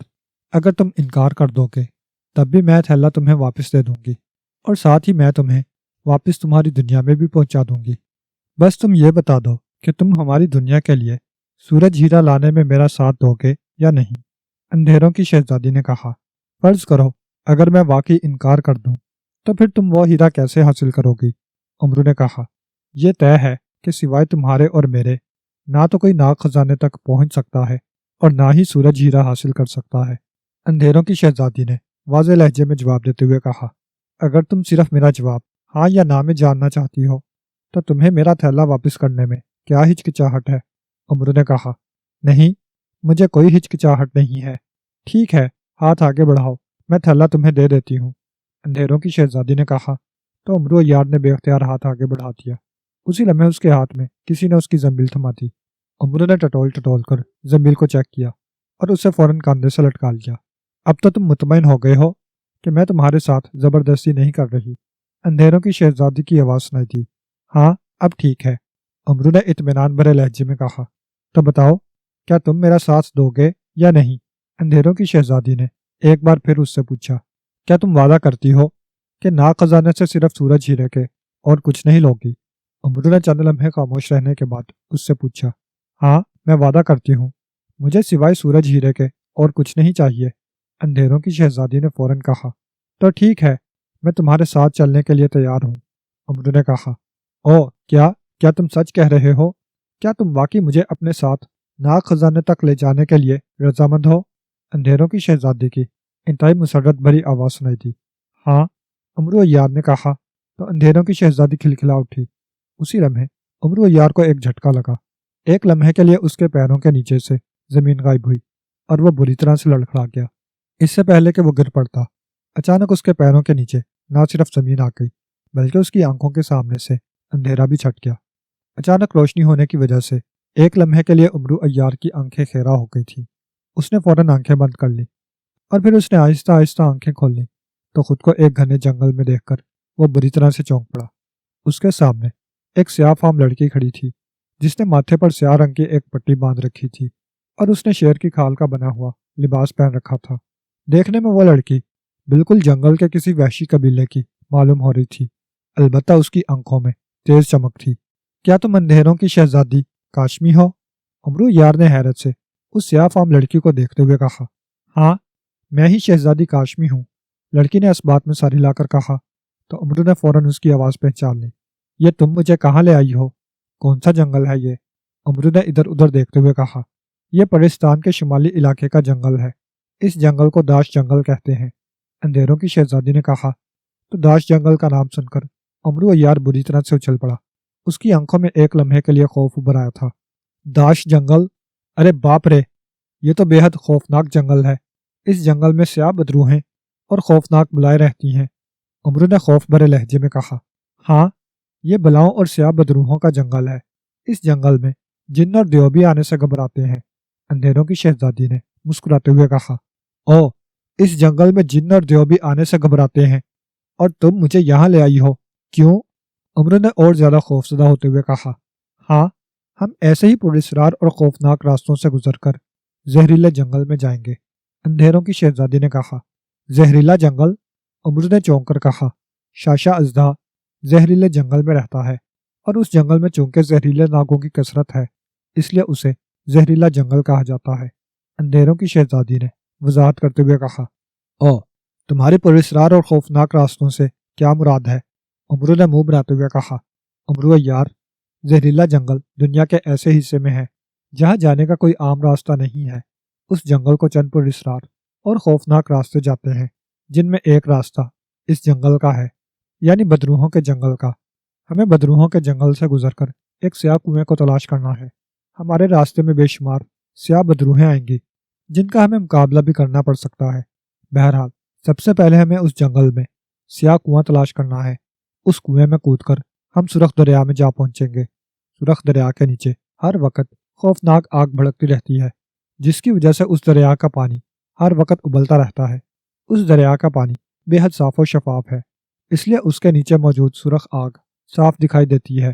اگر تم انکار کر دو گے تب بھی میں تھیلا تمہیں واپس دے دوں گی اور ساتھ ہی میں تمہیں واپس تمہاری دنیا میں بھی پہنچا دوں گی۔ بس تم یہ بتا دو کہ تم ہماری دنیا کے لیے سورج ہیرا لانے میں میرا ساتھ دو گے یا نہیں۔ اندھیروں کی شہزادی نے کہا۔ فرض کرو اگر میں واقعی انکار کر دوں تو پھر تم وہ ہیرا کیسے حاصل کرو گی؟ امرو نے کہا۔ یہ طے ہے کہ سوائے تمہارے اور میرے نہ تو کوئی ناگ خزانے تک پہنچ سکتا ہے اور نہ ہی سورج ہیرا حاصل کر سکتا ہے۔ اندھیروں کی شہزادی نے واضح لہجے میں جواب دیتے ہوئے کہا۔ اگر تم صرف میرا جواب ہاں یا نہ میں جاننا چاہتی ہو تو تمہیں میرا تھیلا واپس کرنے میں کیا ہچکچاہٹ ہے؟ امرو نے کہا۔ نہیں، مجھے کوئی ہچکچاہٹ نہیں ہے۔ ٹھیک ہے، ہاتھ آگے بڑھاؤ، میں تھیلا تمہیں دے دیتی ہوں۔ اندھیروں کی شہزادی نے کہا تو امرو عیار نے بے اختیار ہاتھ آگے بڑھا دیا۔ اسی لمحے اس کے ہاتھ میں کسی نے اس کی زنبیل تھما دی۔ امرو نے ٹٹول ٹٹول کر زنبیل کو چیک کیا اور اسے فوراً کاندھے سے لٹکا لیا۔ اب تو تم مطمئن ہو گئے ہو کہ میں تمہارے ساتھ زبردستی نہیں کر رہی؟ اندھیروں کی شہزادی کی آواز سنائی دی۔ ہاں، اب ٹھیک ہے، امرو نے اطمینان بھرے لہجے میں کہا۔ تو بتاؤ، کیا تم میرا ساتھ دو گے یا نہیں؟ اندھیروں کی شہزادی نے ایک بار پھر اس سے پوچھا۔ کیا تم وعدہ کرتی ہو کہ ناگ خزانے سے صرف سورج ہیرے کے اور کچھ نہیں لوگی؟ امرو نے چند لمحے خاموش رہنے کے بعد اس سے پوچھا۔ ہاں، میں وعدہ کرتی ہوں، مجھے سوائے سورج ہیرے کے اور کچھ نہیں چاہیے۔ اندھیروں کی شہزادی نے فوراً کہا۔ تو ٹھیک ہے، میں تمہارے ساتھ چلنے کے لیے تیار ہوں۔ امرو نے کہا۔ او، کیا تم سچ کہہ رہے ہو؟ کیا تم واقعی مجھے اپنے ساتھ ناگ خزانے تک لے جانے کے لیے رضامند ہو؟ اندھیروں کی شہزادی کی انتہائی مسرت بھری آواز سنائی دی۔ ہاں، امرو عیار نے کہا تو اندھیروں کی شہزادی کھلکھلا اٹھی۔ اسی لمحے امرو عیار کو ایک جھٹکا لگا۔ ایک لمحے کے لیے اس کے پیروں کے نیچے سے زمین غائب ہوئی اور وہ بری طرح سے لڑکھڑا گیا۔ اس سے پہلے کہ وہ گر پڑتا، اچانک اس کے پیروں کے نیچے نہ صرف زمین آ گئی بلکہ اس کی آنکھوں کے سامنے سے اندھیرا بھی چھٹ گیا۔ اچانک روشنی ہونے کی وجہ سے ایک لمحے کے لیے عمرو عیار کی آنکھیں خیرہ ہو گئی تھیں۔ اس نے فوراً آنکھیں بند کر لیں اور پھر اس نے آہستہ آہستہ آنکھیں کھول لیں تو خود کو ایک گھنے جنگل میں دیکھ کر وہ بری طرح سے چونک پڑا۔ اس کے سامنے ایک سیاہ فام لڑکی کھڑی تھی جس نے ماتھے پر سیاہ رنگ کی ایک پٹی باندھ رکھی تھی اور اس نے شیر کی کھال کا بنا ہوا لباس پہن رکھا تھا۔ دیکھنے میں وہ لڑکی بالکل جنگل کے کسی وحشی قبیلے کی معلوم ہو رہی تھی، البتہ اس کی آنکھوں میں تیز چمک تھی۔ کیا تم اندھیروں کی شہزادی کاشمی ہو؟ عمرو یار نے حیرت سے اس سیاہ فام لڑکی کو دیکھتے ہوئے کہا۔ ہاں، میں ہی شہزادی کاشمی ہوں، لڑکی نے اس بات میں سر ہلا کر کہا تو عمرو نے فوراً اس کی آواز پہچان لی۔ یہ تم مجھے کہاں لے آئی ہو؟ کون سا جنگل ہے یہ؟ عمرو نے ادھر ادھر دیکھتے ہوئے کہا۔ یہ پرستان کے شمالی علاقے کا جنگل ہے، اس جنگل کو داش جنگل کہتے ہیں، اندھیروں کی شہزادی نے کہا۔ تو داش جنگل کا نام سن کر عمرو عیار بری طرح سے اچھل پڑا۔ اس کی آنکھوں میں ایک لمحے کے لیے خوف ابھر آیا تھا۔ داش جنگل؟ ارے باپ رے، یہ تو بے حد خوفناک جنگل ہے۔ اس جنگل میں سیاہ بدروہیں اور خوفناک بلائیں رہتی ہیں، عمرو نے خوف بھرے لہجے میں کہا۔ ہاں، یہ بلاؤں اور سیاہ بدروہوں کا جنگل ہے، اس جنگل میں جن اور دیو بھی آنے سے گھبراتے ہیں، اندھیروں کی شہزادی نے مسکراتے ہوئے کہا۔ او، اس جنگل میں جن اور دیو بھی آنے سے گھبراتے ہیں اور تم مجھے یہاں لے آئی ہو، کیوں؟ عمرو نے اور زیادہ خوفزدہ ہوتے ہوئے کہا۔ ہاں، ہم ایسے ہی پراسرار اور خوفناک راستوں سے گزر کر زہریلے جنگل میں جائیں گے، اندھیروں کی شہزادی نے کہا۔ زہریلا جنگل؟ عمرو نے چونک کر کہا۔ شاشا اژدھا زہریلے جنگل میں رہتا ہے اور اس جنگل میں چونکہ زہریلے ناگوں کی کثرت ہے اس لیے اسے زہریلا جنگل کہا جاتا ہے، اندھیروں کی شہزادی نے وضاحت کرتے ہوئے کہا۔ او، تمہارے پراسرار اور خوفناک راستوں سے کیا مراد ہے؟ عمرو نے منہ بناتے ہوئے کہا۔ عمرو عیار، زہریلا جنگل دنیا کے ایسے حصے میں ہے جہاں جانے کا کوئی عام راستہ نہیں ہے۔ اس جنگل کو چند پراسرار اور خوفناک راستے جاتے ہیں جن میں ایک راستہ اس جنگل کا ہے، یعنی بدروحوں کے جنگل کا۔ ہمیں بدروحوں کے جنگل سے گزر کر ایک سیاہ کنویں کو تلاش کرنا ہے۔ ہمارے راستے میں بے شمار سیاہ بدروہیں آئیں گی جن کا ہمیں مقابلہ بھی کرنا پڑ سکتا ہے۔ بہرحال سب سے پہلے ہمیں اس جنگل میں سیاہ کنواں تلاش کرنا ہے۔ اس کنویں میں کود کر ہم سرخ دریا میں جا پہنچیں گے۔ سرخ دریا کے نیچے ہر وقت خوفناک آگ بھڑکتی رہتی ہے جس کی وجہ سے اس دریا کا پانی ہر وقت ابلتا رہتا ہے۔ اس دریا کا پانی بے حد صاف و شفاف ہے، اس لیے اس کے نیچے موجود سرخ آگ صاف دکھائی دیتی ہے۔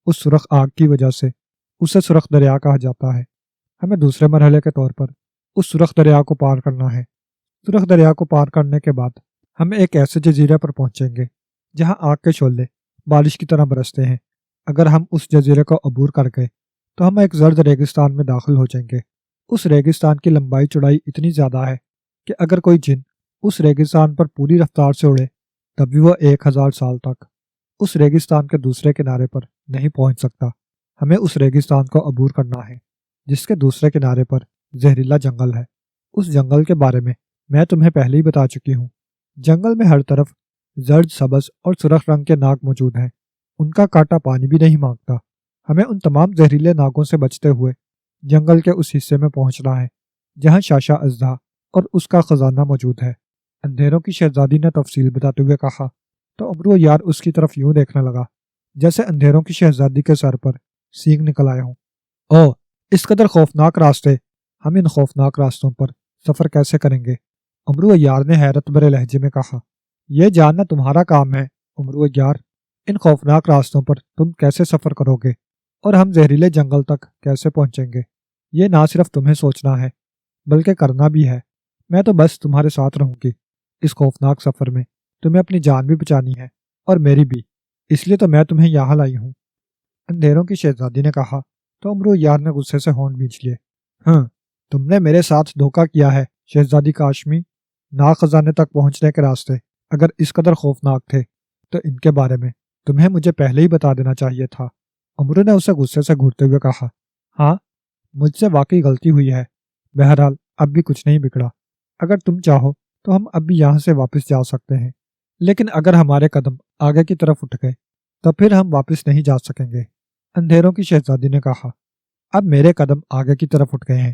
اس سرخ آگ کی وجہ سے اسے سرخ دریا کہا جاتا ہے۔ ہمیں دوسرے مرحلے کے طور پر اس سرخ دریا کو پار کرنا ہے۔ سرخ دریا کو پار کرنے کے بعد ہم ایک ایسے جزیرے پر پہنچیں گے جہاں آگ کے شعلے بارش کی طرح برستے ہیں۔ اگر ہم اس جزیرے کو عبور کر گئے تو ہم ایک زرد ریگستان میں داخل ہو جائیں گے۔ اس ریگستان کی لمبائی چوڑائی اتنی زیادہ ہے کہ اگر کوئی جن اس ریگستان پر پوری رفتار سے اڑے تب بھی وہ 1000 سال تک اس ریگستان کے دوسرے کنارے پر نہیں پہنچ سکتا۔ ہمیں اس ریگستان کو عبور کرنا ہے جس کے دوسرے کنارے پر زہریلا جنگل ہے۔ اس جنگل کے بارے میں تمہیں پہلے ہی بتا چکی ہوں۔ جنگل میں ہر طرف زرد، سبز اور سرخ رنگ کے ناگ موجود ہیں، ان کا کانٹا پانی بھی نہیں مانگتا۔ ہمیں ان تمام زہریلے ناگوں سے بچتے ہوئے جنگل کے اس حصے میں پہنچنا ہے جہاں شاشا اژدھا اور اس کا خزانہ موجود ہے، اندھیروں کی شہزادی نے تفصیل بتاتے ہوئے کہا۔ تو عمرو یار اس کی طرف یوں دیکھنے لگا جیسے اندھیروں کی شہزادی کے سر پر سینگ نکل آئے ہوں۔ او، اس قدر خوفناک راستے، ہم ان خوفناک راستوں پر سفر کیسے کریں گے؟ عمرو یار نے حیرت بھرے لہجے میں کہا۔ یہ جاننا تمہارا کام ہے عمرو یار، ان خوفناک راستوں پر تم کیسے سفر کرو گے اور ہم زہریلے جنگل تک کیسے پہنچیں گے، یہ نہ صرف تمہیں سوچنا ہے بلکہ کرنا بھی ہے۔ میں تو بس تمہارے ساتھ رہوں گی۔ اس خوفناک سفر میں تمہیں اپنی جان بھی بچانی ہے اور میری بھی، اس لیے تو میں تمہیں یہاں لائی ہوں، اندھیروں کی شہزادی نے کہا۔ تو عمرو یار نے غصے سے ہونٹ بھینچ لیے۔ ہاں، تم نے میرے ساتھ دھوکہ کیا ہے شہزادی کاشمی۔ ناگ خزانے تک پہنچنے کے راستے اگر اس قدر خوفناک تھے تو ان کے بارے میں تمہیں مجھے پہلے ہی بتا دینا چاہیے تھا۔ عمرو نے اسے غصے سے گھورتے ہوئے کہا۔ ہاں، مجھ سے واقعی غلطی ہوئی ہے، بہرحال اب بھی کچھ نہیں بگڑا۔ اگر تم چاہو تو ہم اب بھی یہاں سے واپس جا سکتے ہیں، لیکن اگر ہمارے قدم آگے کی طرف اٹھ گئے تو پھر ہم واپس نہیں جا سکیں گے، اندھیروں کی شہزادی نے کہا۔ اب میرے قدم آگے کی طرف اٹھ گئے ہیں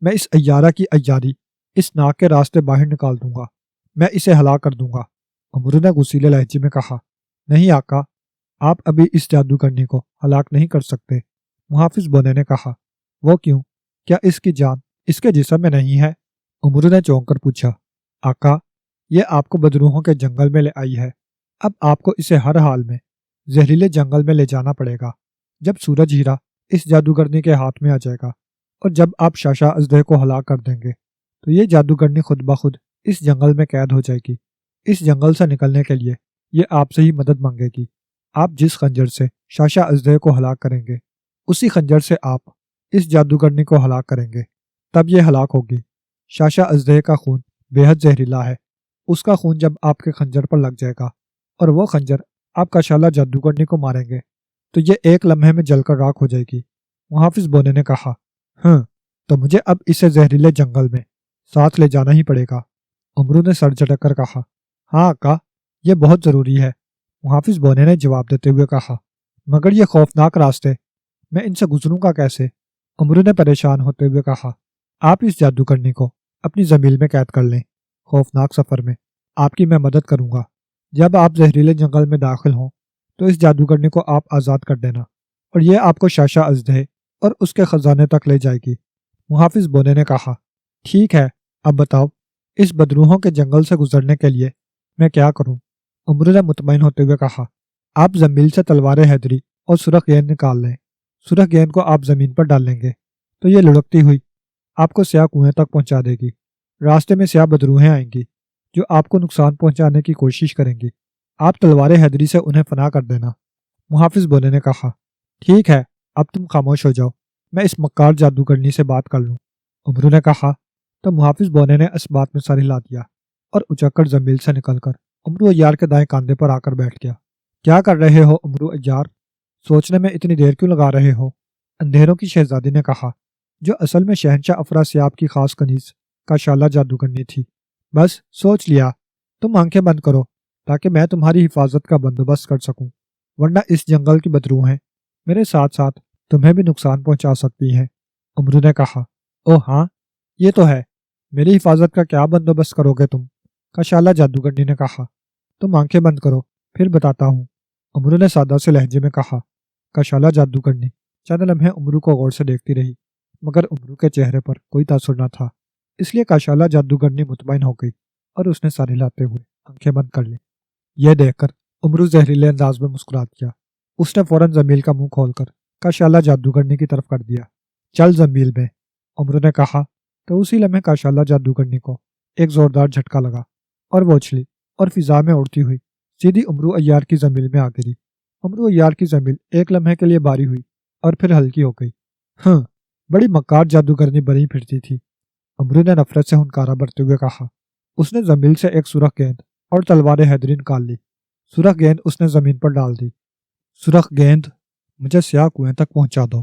میں اس عیارہ کی عیاری اس ناک کے راستے باہر نکال دوں گا، میں اسے ہلاک کر دوں گا۔ عمرو نے غصیلے لہجے میں کہا، نہیں آقا، آپ ابھی اس جادوگرنی کو ہلاک نہیں کر سکتے۔ محافظ بونے نے کہا، وہ کیوں؟ کیا اس کی جان اس کے جسم میں نہیں ہے؟ عمرو نے چونک کر پوچھا، آقا، یہ آپ کو بدروحوں کے جنگل میں لے آئی ہے، اب آپ کو اسے ہر حال میں زہریلے جنگل میں لے جانا پڑے گا۔ جب سورج ہیرا اس جادوگرنی کے ہاتھ میں آ جائے گا اور جب آپ شاشا اژدہے کو ہلاک کر دیں گے تو یہ جادوگرنی خود بخود اس جنگل میں قید ہو جائے گی۔ اس جنگل سے نکلنے کے لیے یہ آپ سے ہی مدد مانگے گی۔ آپ جس خنجر سے شاشا اژدہے کو ہلاک کریں گے اسی خنجر سے آپ اس جادوگرنی کو ہلاک کریں گے، تب یہ ہلاک ہوگی۔ شاشا اژدہے کا خون بے حد زہریلا ہے، اس کا خون جب آپ کے خنجر پر لگ جائے گا اور وہ خنجر آپ کا شالہ جادوگرنی کو ماریں گے تو یہ ایک لمحے میں جل کر راکھ ہو جائے گی۔ محافظ بونے نے کہا، تو مجھے اب اسے زہریلے جنگل میں ساتھ لے جانا ہی پڑے گا۔ عمرو نے سر جھٹک کر کہا، ہاں آقا، یہ بہت ضروری ہے۔ محافظ بونے نے جواب دیتے ہوئے کہا، مگر یہ خوفناک راستے، میں ان سے گزروں گا کیسے؟ عمرو نے پریشان ہوتے ہوئے کہا، آپ اس جادوگرنی کو اپنی زمیل میں قید کر لیں، خوفناک سفر میں آپ کی میں مدد کروں گا۔ جب آپ زہریلے جنگل میں داخل ہوں تو اس جادوگرنی کو آپ آزاد کر دینا اور یہ آپ کو شاشا اژدہے اور اس کے خزانے تک لے جائے گی۔ محافظ بونے نے کہا، ٹھیک ہے، اب بتاؤ اس بدروحوں کے جنگل سے گزرنے کے لیے میں کیا کروں؟ عمرو نے مطمئن ہوتے ہوئے کہا، آپ زمیل سے تلوار حیدری اور سرخ گیند نکال لیں۔ سرخ گیند کو آپ زمین پر ڈال لیں گے تو یہ لڑکتی ہوئی آپ کو سیاہ کنویں تک پہنچا دے گی۔ راستے میں سیاہ بدروہیں آئیں گی جو آپ کو نقصان پہنچانے کی کوشش کریں گی، آپ تلوار حیدری سے انہیں فنا کر دینا۔ محافظ بونے نے کہا، ٹھیک ہے، اب تم خاموش ہو جاؤ، میں اس مکار جادوگرنی سے بات کر لوں۔ عمرو نے کہا تو محافظ بونے نے اس بات میں سر ہلا دیا اور اچک کر زمیل سے نکل کر عمرو عیار کے دائیں کاندھے پر آ کر بیٹھ گیا۔ کیا کر رہے ہو عمرو عیار؟ سوچنے میں اتنی دیر کیوں لگا رہے ہو؟ اندھیروں کی شہزادی نے کہا، جو اصل میں شہنشاہ افراسیاب کی خاص کنیز کا شالہ جادوگرنی تھی۔ بس سوچ لیا، تم آنکھیں بند کرو تاکہ میں تمہاری حفاظت کا بندوبست کر سکوں، ورنہ اس جنگل کی بدروہیں میرے ساتھ ساتھ تمہیں بھی نقصان پہنچا سکتی ہیں۔ عمرو نے کہا، او ہاں، یہ تو ہے، میری حفاظت کا کیا بندوبست کرو گے تم؟ کشالہ جادوگرنی نے کہا، تم آنکھیں بند کرو پھر بتاتا ہوں۔ عمرو نے سادہ سے لہجے میں کہا۔ کشالہ جادوگرنی چند لمحے عمرو کو غور سے دیکھتی رہی، مگر عمرو کے چہرے پر کوئی تاثر نہ تھا، اس لیے کشالہ جادوگرنی مطمئن ہو گئی اور اس نے سر ہلاتے ہوئے آنکھیں بند کر لی۔ یہ دیکھ کر عمرو زہریلے انداز میں مسکرا دیا۔ اس نے فوراً زمیل کا منہ کھول کر کشالہ جادوگرنی کی طرف کر دیا۔ چل زمیل میں، عمرو نے کہا تو اسی لمحے کشالہ جادوگرنی کو ایک زوردار جھٹکا لگا اور وہ اچھلی اور فضا میں اڑتی ہوئی سیدھی عمرو عیار کی زمیل میں آ گری۔ عمرو عیار کی زمیل ایک لمحے کے لیے باری ہوئی اور پھر ہلکی ہو گئی۔ بڑی مکار جادوگرنی بنی پھرتی تھی، عمرو نے نفرت سے ہنکارا بھرتے ہوئے کہا۔ اس نے زمیل سے ایک سرخ گیند اور تلوار حیدری نکال لی۔ سرخ گیند اس نے زمین پر ڈال دی۔ سرخ گیند، مجھے سیاہ کنویں تک پہنچا دو،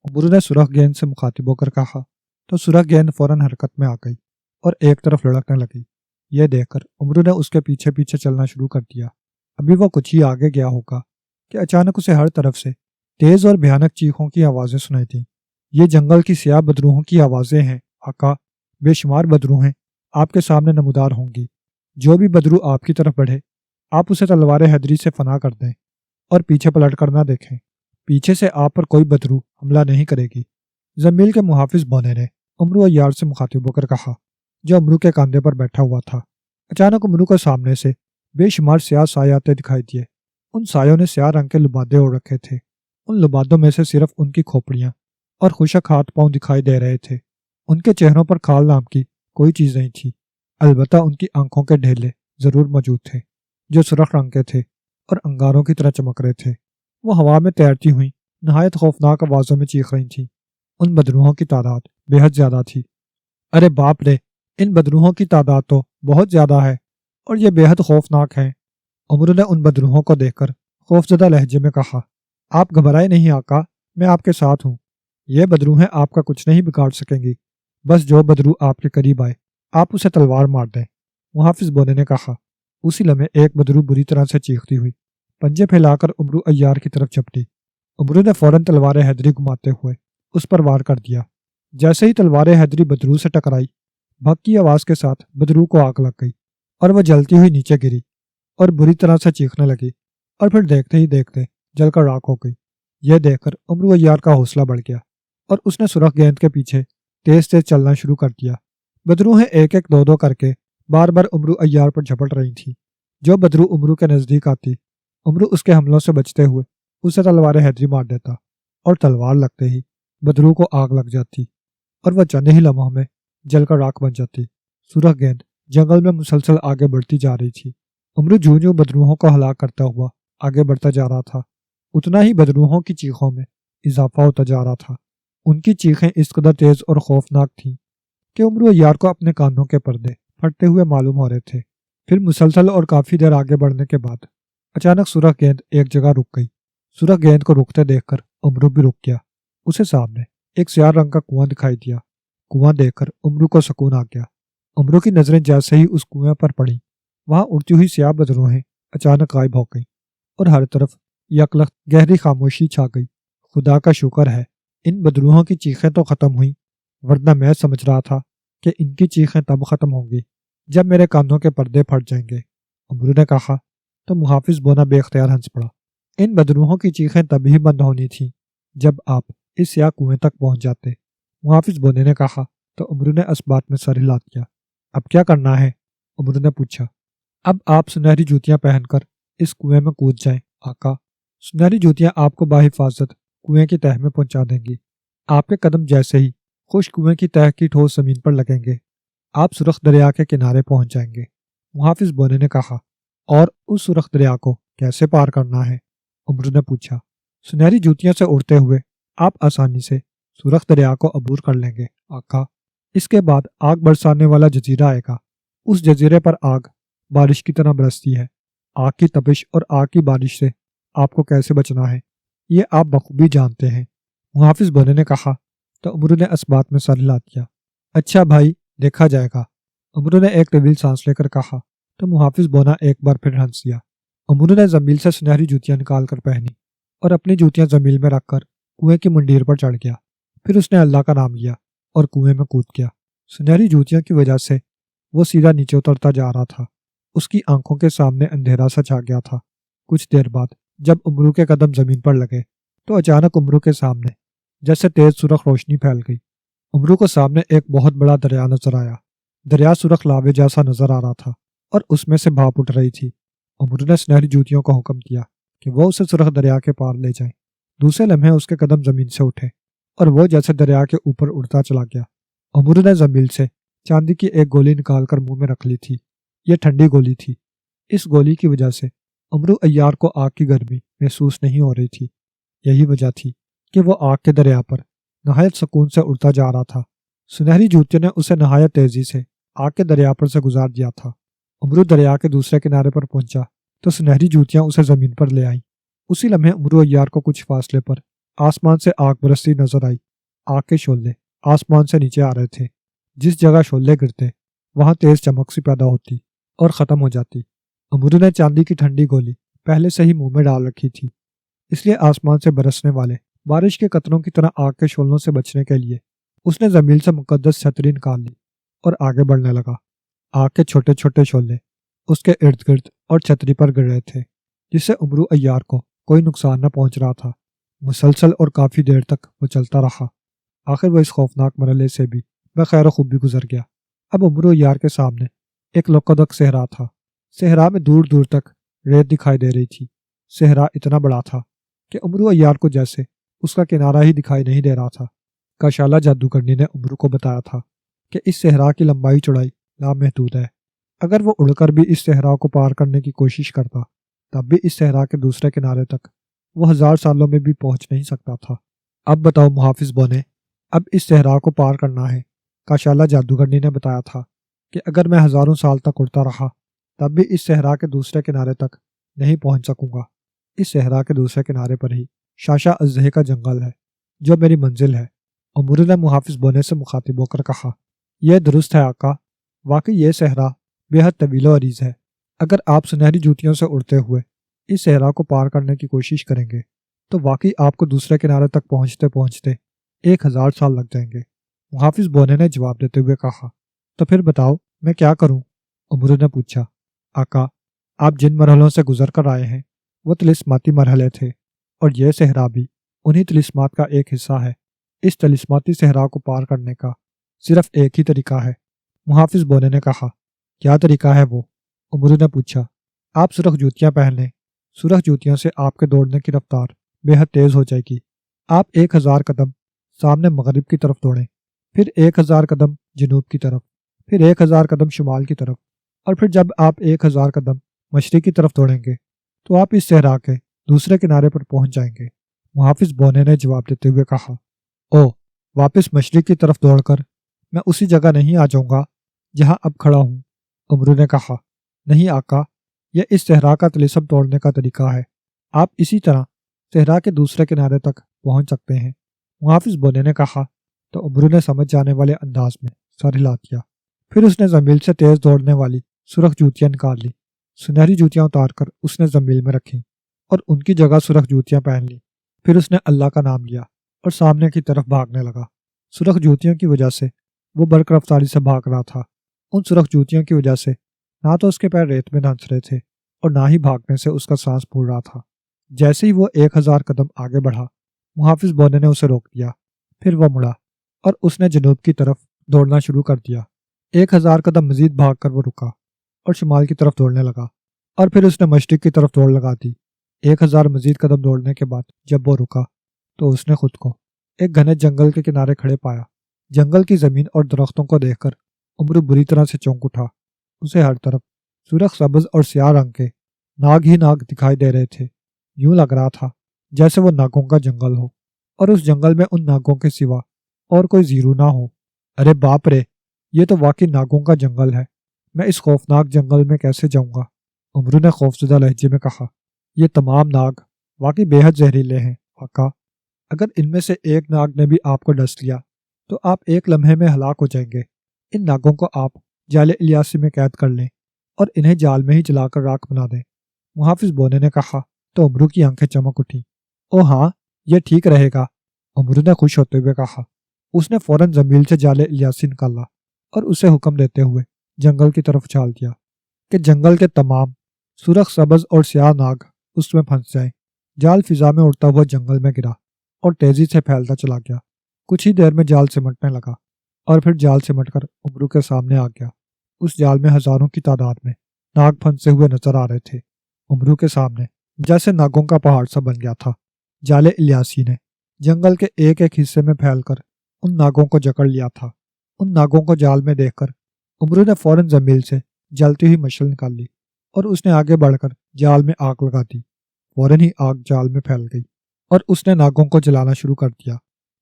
عمرو نے سرخ گیند سے مخاطب ہو کر کہا تو سرخ گیند فوراً حرکت میں آ گئی اور ایک طرف لڑکنے لگی۔ یہ دیکھ کر عمرو نے اس کے پیچھے پیچھے چلنا شروع کر دیا۔ ابھی وہ کچھ ہی آگے گیا ہوگا کہ اچانک اسے ہر طرف سے تیز اور بھیانک چیخوں کی آوازیں سنائی دیں۔ یہ جنگل کی سیاہ بدروحوں کی آوازیں ہیں آقا، بے شمار بدروہیں آپ کے سامنے نمودار ہوں گی۔ جو بھی بدرو آپ کی طرف بڑھے آپ اسے تلوار حیدری سے فنا کر دیں اور پیچھے پلٹ کر نہ دیکھیں، پیچھے سے آپ پر کوئی بدرو حملہ نہیں کرے گی۔ زمیل کے محافظ بونے نے عمرو عیار سے مخاطب ہو کر کہا، جو عمرو کے کاندھے پر بیٹھا ہوا تھا۔ اچانک عمرو کو سامنے سے بے شمار سیاہ سائے آتے دکھائی دیے۔ ان سایوں نے سیاہ رنگ کے لبادے اوڑھ رکھے تھے، ان لبادوں میں سے صرف ان کی کھوپڑیاں اور خشک ہاتھ پاؤں دکھائی دے رہے تھے۔ ان کے چہروں پر کھال نام کی کوئی چیز نہیں تھی، البتہ ان کی آنکھوں کے ڈھیلے ضرور موجود تھے جو سرخ رنگ کے تھے اور انگاروں کی طرح چمک رہے تھے۔ وہ ہوا میں تیرتی ہوئی نہایت خوفناک آوازوں میں چیخ رہی تھیں۔ ان بدروحوں کی تعداد بے حد زیادہ تھی۔ ارے باپ رے، ان بدروحوں کی تعداد تو بہت زیادہ ہے اور یہ بے حد خوفناک ہیں۔ عمرو نے ان بدروحوں کو دیکھ کر خوفزدہ لہجے میں کہا، آپ گھبرائے نہیں آقا، میں آپ کے ساتھ ہوں، یہ بدروہیں آپ کا کچھ نہیں بگاڑ سکیں گی، بس جو بدرو آپ کے قریب آئے آپ اسے تلوار مار دیں۔ محافظ بونے نے کہا۔ اسی لمحے ایک بدرو بری طرح سے چیختی ہوئی پنجے پھیلا کر عمرو عیار کی طرف جھپٹی۔ عمرو نے فوراً تلوار حیدری گھماتے ہوئے اس پر وار کر دیا۔ جیسے ہی تلوار حیدری بدرو سے ٹکرائی، بھگ کی آواز کے ساتھ بدرو کو آگ لگ گئی اور وہ جلتی ہوئی نیچے گری اور بری طرح سے چیخنے لگی، اور پھر دیکھتے ہی دیکھتے جل کر راکھ ہو گئی۔ یہ دیکھ کر عمرو عیار کا حوصلہ بڑھ گیا اور اس نے سرخ گیند کے پیچھے تیز تیز چلنا شروع کر دیا۔ بدروہیں ایک ایک دو دو کر کے بار بار عمرو عیار پر جھپٹ رہی تھیں۔ جو بدرو عمرو کے نزدیک آتی، عمرو اس کے حملوں سے بچتے ہوئے اسے تلوار حیدری مار دیتا، اور تلوار لگتے ہی بدرو کو آگ لگ جاتی اور وہ چند ہی لمحوں میں جل کر راکھ بن جاتی۔ سرخ گیند جنگل میں مسلسل آگے بڑھتی جا رہی تھی۔ عمرو جوں جوں بدروہوں کو ہلاک کرتا ہوا آگے بڑھتا جا رہا تھا، اتنا ہی بدروہوں کی چیخوں میں اضافہ ہوتا جا رہا تھا۔ ان کی چیخیں اس قدر تیز اور خوفناک تھیں کہ عمرو عیار کو اپنے کانوں کے پردے پھٹتے ہوئے معلوم ہو رہے تھے۔ پھر مسلسل اور کافی دیر آگے بڑھنے کے بعد اچانک سرخ گیند ایک جگہ رک گئی۔ سرخ گیند کو رکتے دیکھ کر عمرو بھی رک گیا۔ اسے سامنے ایک سیاہ رنگ کا کنواں دکھائی دیا۔ کنواں دیکھ کر عمرو کو سکون آ گیا۔ عمرو کی نظریں جیسے ہی اس کنویں پر پڑیں، وہاں اڑتی ہوئی سیاہ بدروہیں اچانک غائب ہو گئیں اور ہر طرف یکلخت گہری خاموشی چھا گئی۔ خدا کا شکر ہے ان بدروہوں کی چیخیں تو ختم ہوئیں، ورنہ میں سمجھ رہا تھا کہ ان کی چیخیں تب ختم ہوں گی جب میرے کانوں کے پردے پھٹ جائیں گے۔ عمرو نے کہا تو محافظ بونا بے اختیار ہنس پڑا۔ ان بدروہوں کی چیخیں تبھی بند ہونی تھیں جب آپ اس سیاہ کنویں تک پہنچ جاتے۔ محافظ بونے نے کہا تو عمرو نے اس بات میں سر ہلا دیا۔ اب کیا کرنا ہے؟ عمرو نے پوچھا۔ اب آپ سنہری جوتیاں پہن کر اس کنویں میں کود جائیں آقا۔ سنہری جوتیاں آپ کو بحفاظت کنویں کی تہہ میں پہنچا دیں گی۔ آپ کے قدم جیسے ہی خشک کنویں کی تہہ کی ٹھوس زمین پر لگیں گے، آپ سرخ دریا کے کنارے پہنچ جائیں گے۔ محافظ بونے نے کہا اور اس سرخ دریا کو کیسے پار کرنا ہے؟ عمرو نے پوچھا۔ سنہری جوتیاں سے اڑتے ہوئے آپ آسانی سے سرخ دریا کو عبور کر لیں گے آقا۔ اس کے بعد آگ برسانے والا جزیرہ آئے گا۔ اس جزیرے پر آگ بارش کی طرح برستی ہے۔ آگ کی تپش اور آگ کی بارش سے آپ کو کیسے بچنا ہے یہ آپ بخوبی جانتے ہیں۔ محافظ بونے نے کہا تو عمرو نے اس بات میں سر ہلا دیا۔ اچھا بھائی، دیکھا جائے گا۔ عمرو نے ایک طویل سانس لے کر کہا تو محافظ بونا ایک بار پھر ہنس دیا۔ عمرو نے زمین سے سنہری جوتیاں نکال کر پہنی اور اپنی جوتیاں زمین میں رکھ کر کنویں کی منڈیر پر چڑھ گیا۔ پھر اس نے اللہ کا نام لیا اور کنویں میں کود گیا۔ سنہری جوتیاں کی وجہ سے وہ سیدھا نیچے اترتا جا رہا تھا۔ اس کی آنکھوں کے سامنے اندھیرا سا چھا گیا تھا۔ کچھ دیر بعد جب عمرو کے قدم زمین پر لگے تو اچانک عمرو کے سامنے جیسے تیز سرخ روشنی پھیل گئی۔ عمرو کو سامنے ایک بہت بڑا دریا نظر آیا۔ دریا سرخ لاوے جیسا نظر آ رہا تھا اور اس میں سے بھاپ اٹھ رہی تھی۔ عمرو نے سنہری جوتیوں کو حکم دیا کہ وہ اسے سرخ دریا کے پار لے جائیں۔ دوسرے لمحے اس کے قدم زمین سے اٹھے اور وہ جیسے دریا کے اوپر اڑتا چلا گیا۔ عمرو نے زمین سے چاندی کی ایک گولی نکال کر منہ میں رکھ لی تھی۔ یہ ٹھنڈی گولی تھی۔ اس گولی کی وجہ سے عمرو عیار کو آگ کی گرمی محسوس نہیں ہو رہی تھی۔ یہی وجہ تھی کہ وہ آگ کے دریا پر نہایت سکون سے اڑتا جا رہا تھا۔ سنہری جوتیوں نے اسے نہایت تیزی سے آگ کے دریا پر سے گزار دیا تھا۔ عمرو دریا کے دوسرے کنارے پر پہنچا تو سنہری جوتیاں اسے زمین پر لے آئیں۔ اسی لمحے عمرو عیار کو کچھ فاصلے پر آسمان سے آگ برستی نظر آئی۔ آگ کے شعلے آسمان سے نیچے آ رہے تھے۔ جس جگہ شعلے گرتے وہاں تیز چمک سی پیدا ہوتی اور ختم ہو جاتی۔ عمرو نے چاندی کی ٹھنڈی گولی پہلے سے ہی منہ میں ڈال رکھی تھی، اس لیے آسمان سے برسنے والے بارش کے قطروں کی طرح آگ کے شعلوں سے بچنے کے لیے اس نے زمین سے مقدس چھتری نکال لی اور آگے بڑھنے لگا۔ آگ کے چھوٹے چھوٹے شعلے اس کے ارد گرد اور چھتری پر گر رہے تھے، جس سے عمرو عیار کو کوئی نقصان نہ پہنچ رہا تھا۔ مسلسل اور کافی دیر تک وہ چلتا رہا۔ آخر وہ اس خوفناک مرحلے سے بھی بخیر و خوبی گزر گیا۔ اب عمرو عیار کے سامنے ایک لقدق صحرا تھا۔ صحرا میں دور دور تک ریت دکھائی دے رہی تھی۔ صحرا اتنا بڑا تھا کہ عمرو عیار کو جیسے اس کا کنارہ ہی دکھائی نہیں دے رہا تھا۔ کاشالہ جادوگرنی نے عمرو کو بتایا تھا کہ اس صحرا کی لمبائی چوڑائی لامحدود ہے۔ اگر وہ اڑ کر بھی اس صحرا کو پار کرنے کی کوشش کرتا تب بھی اس صحرا کے دوسرے کنارے تک وہ 1000 سالوں میں بھی پہنچ نہیں سکتا تھا۔ اب بتاؤ محافظ بونے، اب اس صحرا کو پار کرنا ہے۔ کاشالہ جادوگرنی نے بتایا تھا کہ اگر میں 1000 سال تک اڑتا رہا تب بھی اس صحرا کے دوسرے کنارے تک نہیں پہنچ سکوں گا۔ اس صحرا کے دوسرے کنارے پر ہی شاشا ازدہے کا جنگل ہے جو میری منزل ہے۔ عمرو نے محافظ بونے سے مخاطب ہو کر کہا، یہ درست ہے آقا، واقعی یہ صحرا بے حد طویل و عریض ہے۔ اگر آپ سنہری جوتیوں سے اڑتے ہوئے اس صحرا کو پار کرنے کی کوشش کریں گے تو واقعی آپ کو دوسرے کنارے تک پہنچتے پہنچتے 1000 سال لگ جائیں گے۔ محافظ بونے نے جواب دیتے ہوئے کہا، تو پھر بتاؤ میں کیا کروں؟ عمرو نے پوچھا، آقا آپ جن مرحلوں سے گزر کر آئے ہیں وہ طلسماتی مرحلے تھے، اور یہ صحرا بھی انہی طلسمات کا ایک حصہ ہے۔ اس طلسماتی صحرا کو پار کرنے کا صرف ایک ہی طریقہ ہے۔ محافظ بونے نے کہا، کیا طریقہ ہے وہ؟ عمرو نے پوچھا، آپ سرخ جوتیاں پہن لیں، سرخ جوتیوں سے آپ کے دوڑنے کی رفتار بے حد تیز ہو جائے گی۔ آپ 1000 قدم سامنے مغرب کی طرف دوڑیں، پھر 1000 قدم جنوب کی طرف، پھر 1000 قدم شمال کی طرف، اور پھر جب آپ 1000 قدم مشرق کی طرف دوڑیں گے تو آپ اس صحرا کے دوسرے کنارے پر پہنچ جائیں گے۔ محافظ بونے نے جواب دیتے ہوئے کہا، او واپس مشرق کی طرف دوڑ کر میں اسی جگہ نہیں آ جاؤں گا جہاں اب کھڑا ہوں؟ عمرو نے کہا، نہیں آقا، یہ اس صحرا کا طلسم توڑنے کا طریقہ ہے، آپ اسی طرح صحرا کے دوسرے کنارے تک پہنچ سکتے ہیں۔ محافظ بونے نے کہا تو عمرو نے سمجھ جانے والے انداز میں سر ہلا دیا۔ پھر اس نے زمین سے تیز دوڑنے والی سرخ جوتیاں نکال لی، سنہری جوتیاں اتار کر اس نے زمین میں رکھیں اور ان کی جگہ سرخ جوتیاں پہن لی۔ پھر اس نے اللہ کا نام لیا اور سامنے کی طرف بھاگنے لگا۔ سرخ جوتیوں کی وجہ سے وہ برق رفتاری سے بھاگ رہا تھا۔ ان سرخ جوتیوں کی وجہ سے نہ تو اس کے پیر ریت میں دھنس رہے تھے اور نہ ہی بھاگنے سے اس کا سانس پھول رہا تھا۔ جیسے ہی وہ 1000 قدم آگے بڑھا، محافظ بونے نے اسے روک دیا۔ پھر وہ مڑا اور اس نے جنوب کی طرف دوڑنا شروع کر دیا۔ 1000 قدم مزید بھاگ کر وہ رکا اور شمال کی طرف دوڑنے لگا، اور پھر اس نے مشرق کی طرف دوڑ لگا دی۔ 1000 مزید قدم دوڑنے کے بعد جب وہ رکا تو اس نے خود کو ایک گھنے جنگل کے کنارے کھڑے پایا۔ جنگل کی زمین اور درختوں کو دیکھ کر عمرو بری طرح سے چونک اٹھا۔ اسے ہر طرف سرخ سبز اور سیاہ رنگ کے ناگ ہی ناگ دکھائی دے رہے تھے۔ یوں لگ رہا تھا جیسے وہ ناگوں کا جنگل ہو، اور اس جنگل میں ان ناگوں کے سوا اور کوئی زیرو نہ ہو۔ ارے باپ رے، یہ تو واقعی ناگوں کا جنگل ہے، میں اس خوفناک جنگل میں کیسے جاؤں گا؟ عمرو نے خوفزدہ لہجے میں کہا، یہ تمام ناگ واقعی بے حد زہریلے ہیں آقا، اگر ان میں سے ایک ناگ نے بھی آپ کو ڈس لیا تو آپ ایک لمحے میں ہلاک ہو جائیں گے۔ ان ناگوں کو آپ جال الیاسی میں قید کر لیں اور انہیں جال میں ہی جلا کر راکھ بنا دیں۔ محافظ بونے نے کہا تو عمرو کی آنکھیں چمک اٹھی۔ او ہاں، یہ ٹھیک رہے گا، عمرو نے خوش ہوتے ہوئے کہا۔ اس نے فوراً زنبیل سے جال الیاسی نکالا اور اسے حکم دیتے ہوئے جنگل کی طرف اچھال دیا کہ جنگل کے تمام سرخ سبز اور سیاہ ناگ اس میں پھنس جائیں۔ جال فضا میں اڑتا ہوا جنگل میں گرا اور تیزی سے پھیلتا چلا گیا۔ کچھ ہی دیر میں جال سمٹنے لگا اور پھر جال سمٹ کر عمرو کے سامنے آ گیا۔ اس جال میں ہزاروں کی تعداد میں ناگ پھنسے ہوئے نظر آ رہے تھے۔ عمرو کے سامنے جیسے ناگوں کا پہاڑ سا بن گیا تھا۔ جال الیاسی نے جنگل کے ایک ایک حصے میں پھیل کر ان ناگوں کو جکڑ لیا تھا۔ ان ناگوں کو جال میں دیکھ کر عمرو نے فوراً زنبیل سے جلتی ہوئی مشعل نکال لی اور اس نے آگے بڑھ کر جال میں آگ لگا دی۔ فوراً ہی آگ جال میں پھیل گئی اور اس نے ناگوں کو جلانا شروع کر دیا۔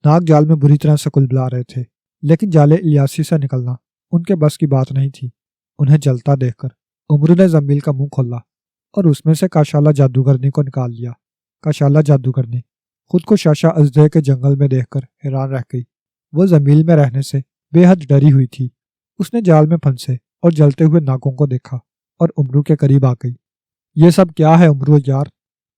ناگ جال میں بری طرح سے کلبلا رہے تھے، لیکن جال الیاسی سے نکلنا ان کے بس کی بات نہیں تھی۔ انہیں جلتا دیکھ کر عمرو نے زنبیل کا منہ کھولا اور اس میں سے کاشالہ جادوگرنی کو نکال لیا۔ کاشالہ جادوگرنی خود کو شاشا اژدھے کے جنگل میں دیکھ کر حیران رہ گئی۔ وہ زنبیل میں رہنے سے بے حد ڈری ہوئی تھی۔ اس نے جال میں پھنسے اور جلتے ہوئے ناگوں کو دیکھا اور عمرو کے قریب آ گئی۔ یہ سب کیا ہے عمرو یار؟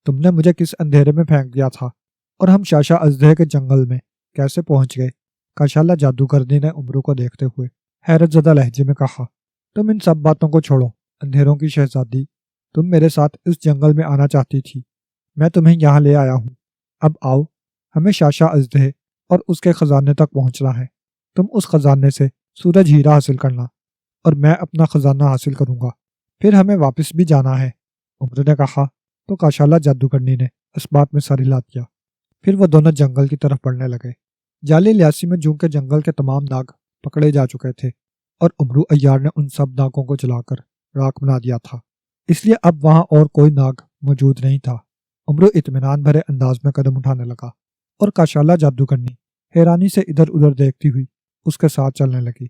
تم نے مجھے کس اندھیرے میں پھینک دیا تھا اور ہم شاشا اژدھے کے جنگل میں کیسے پہنچ گئے؟ کاشالہ جادوگرنی نے عمرو کو دیکھتے ہوئے حیرت زدہ لہجے میں کہا، تم ان سب باتوں کو چھوڑو اندھیروں کی شہزادی، تم میرے ساتھ اس جنگل میں آنا چاہتی تھی، میں تمہیں یہاں لے آیا ہوں۔ اب آؤ، ہمیں شاشا اژدھے اور اس کے خزانے تک پہنچنا ہے۔ تم اس خزانے سے سورج ہیرا حاصل کرنا اور میں اپنا خزانہ حاصل کروں گا، پھر ہمیں واپس بھی جانا ہے۔ عمرو نے کہا تو کاشالہ جادوگرنی نے اس بات میں سر ہلا دیا۔ پھر وہ دونوں جنگل کی طرف بڑھنے لگے۔ جال الیاسی میں جوں کے جنگل کے تمام ناگ پکڑے جا چکے تھے اور عمرو عیار نے ان سب ناگوں کو جلا کر راکھ بنا دیا تھا، اس لیے اب وہاں اور کوئی ناگ موجود نہیں تھا۔ عمرو اطمینان بھرے انداز میں قدم اٹھانے لگا اور کاشالہ جادوگرنی حیرانی سے ادھر ادھر دیکھتی ہوئی اس کے ساتھ چلنے لگی۔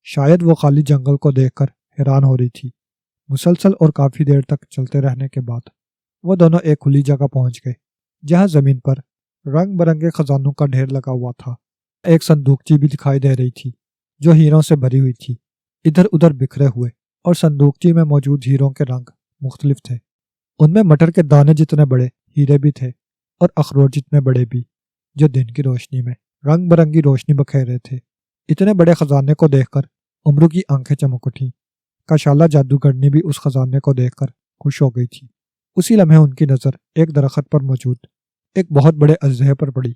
شاید وہ خالی جنگل کو دیکھ کر حیران ہو رہی تھی۔ مسلسل اور کافی دیر تک چلتے رہنے کے بعد وہ دونوں ایک کھلی جگہ پہنچ گئے جہاں زمین پر رنگ برنگے خزانوں کا ڈھیر لگا ہوا تھا۔ ایک صندوقچی بھی دکھائی دے رہی تھی جو ہیروں سے بھری ہوئی تھی، ادھر ادھر بکھرے ہوئے، اور صندوقچی میں موجود ہیروں کے رنگ مختلف تھے۔ ان میں مٹر کے دانے جتنے بڑے ہیرے بھی تھے اور اخروٹ جتنے بڑے بھی، جو دن کی روشنی میں رنگ برنگی روشنی بکھیر رہے تھے۔ اتنے بڑے خزانے کو دیکھ کر عمرو کی آنکھیں چمک اٹھی۔ کاشالہ جادوگرنی بھی اس خزانے کو دیکھ کر خوش ہو گئی تھی۔ اسی لمحے ان کی نظر ایک درخت پر موجود ایک بہت بڑے اژدہے پر پڑی،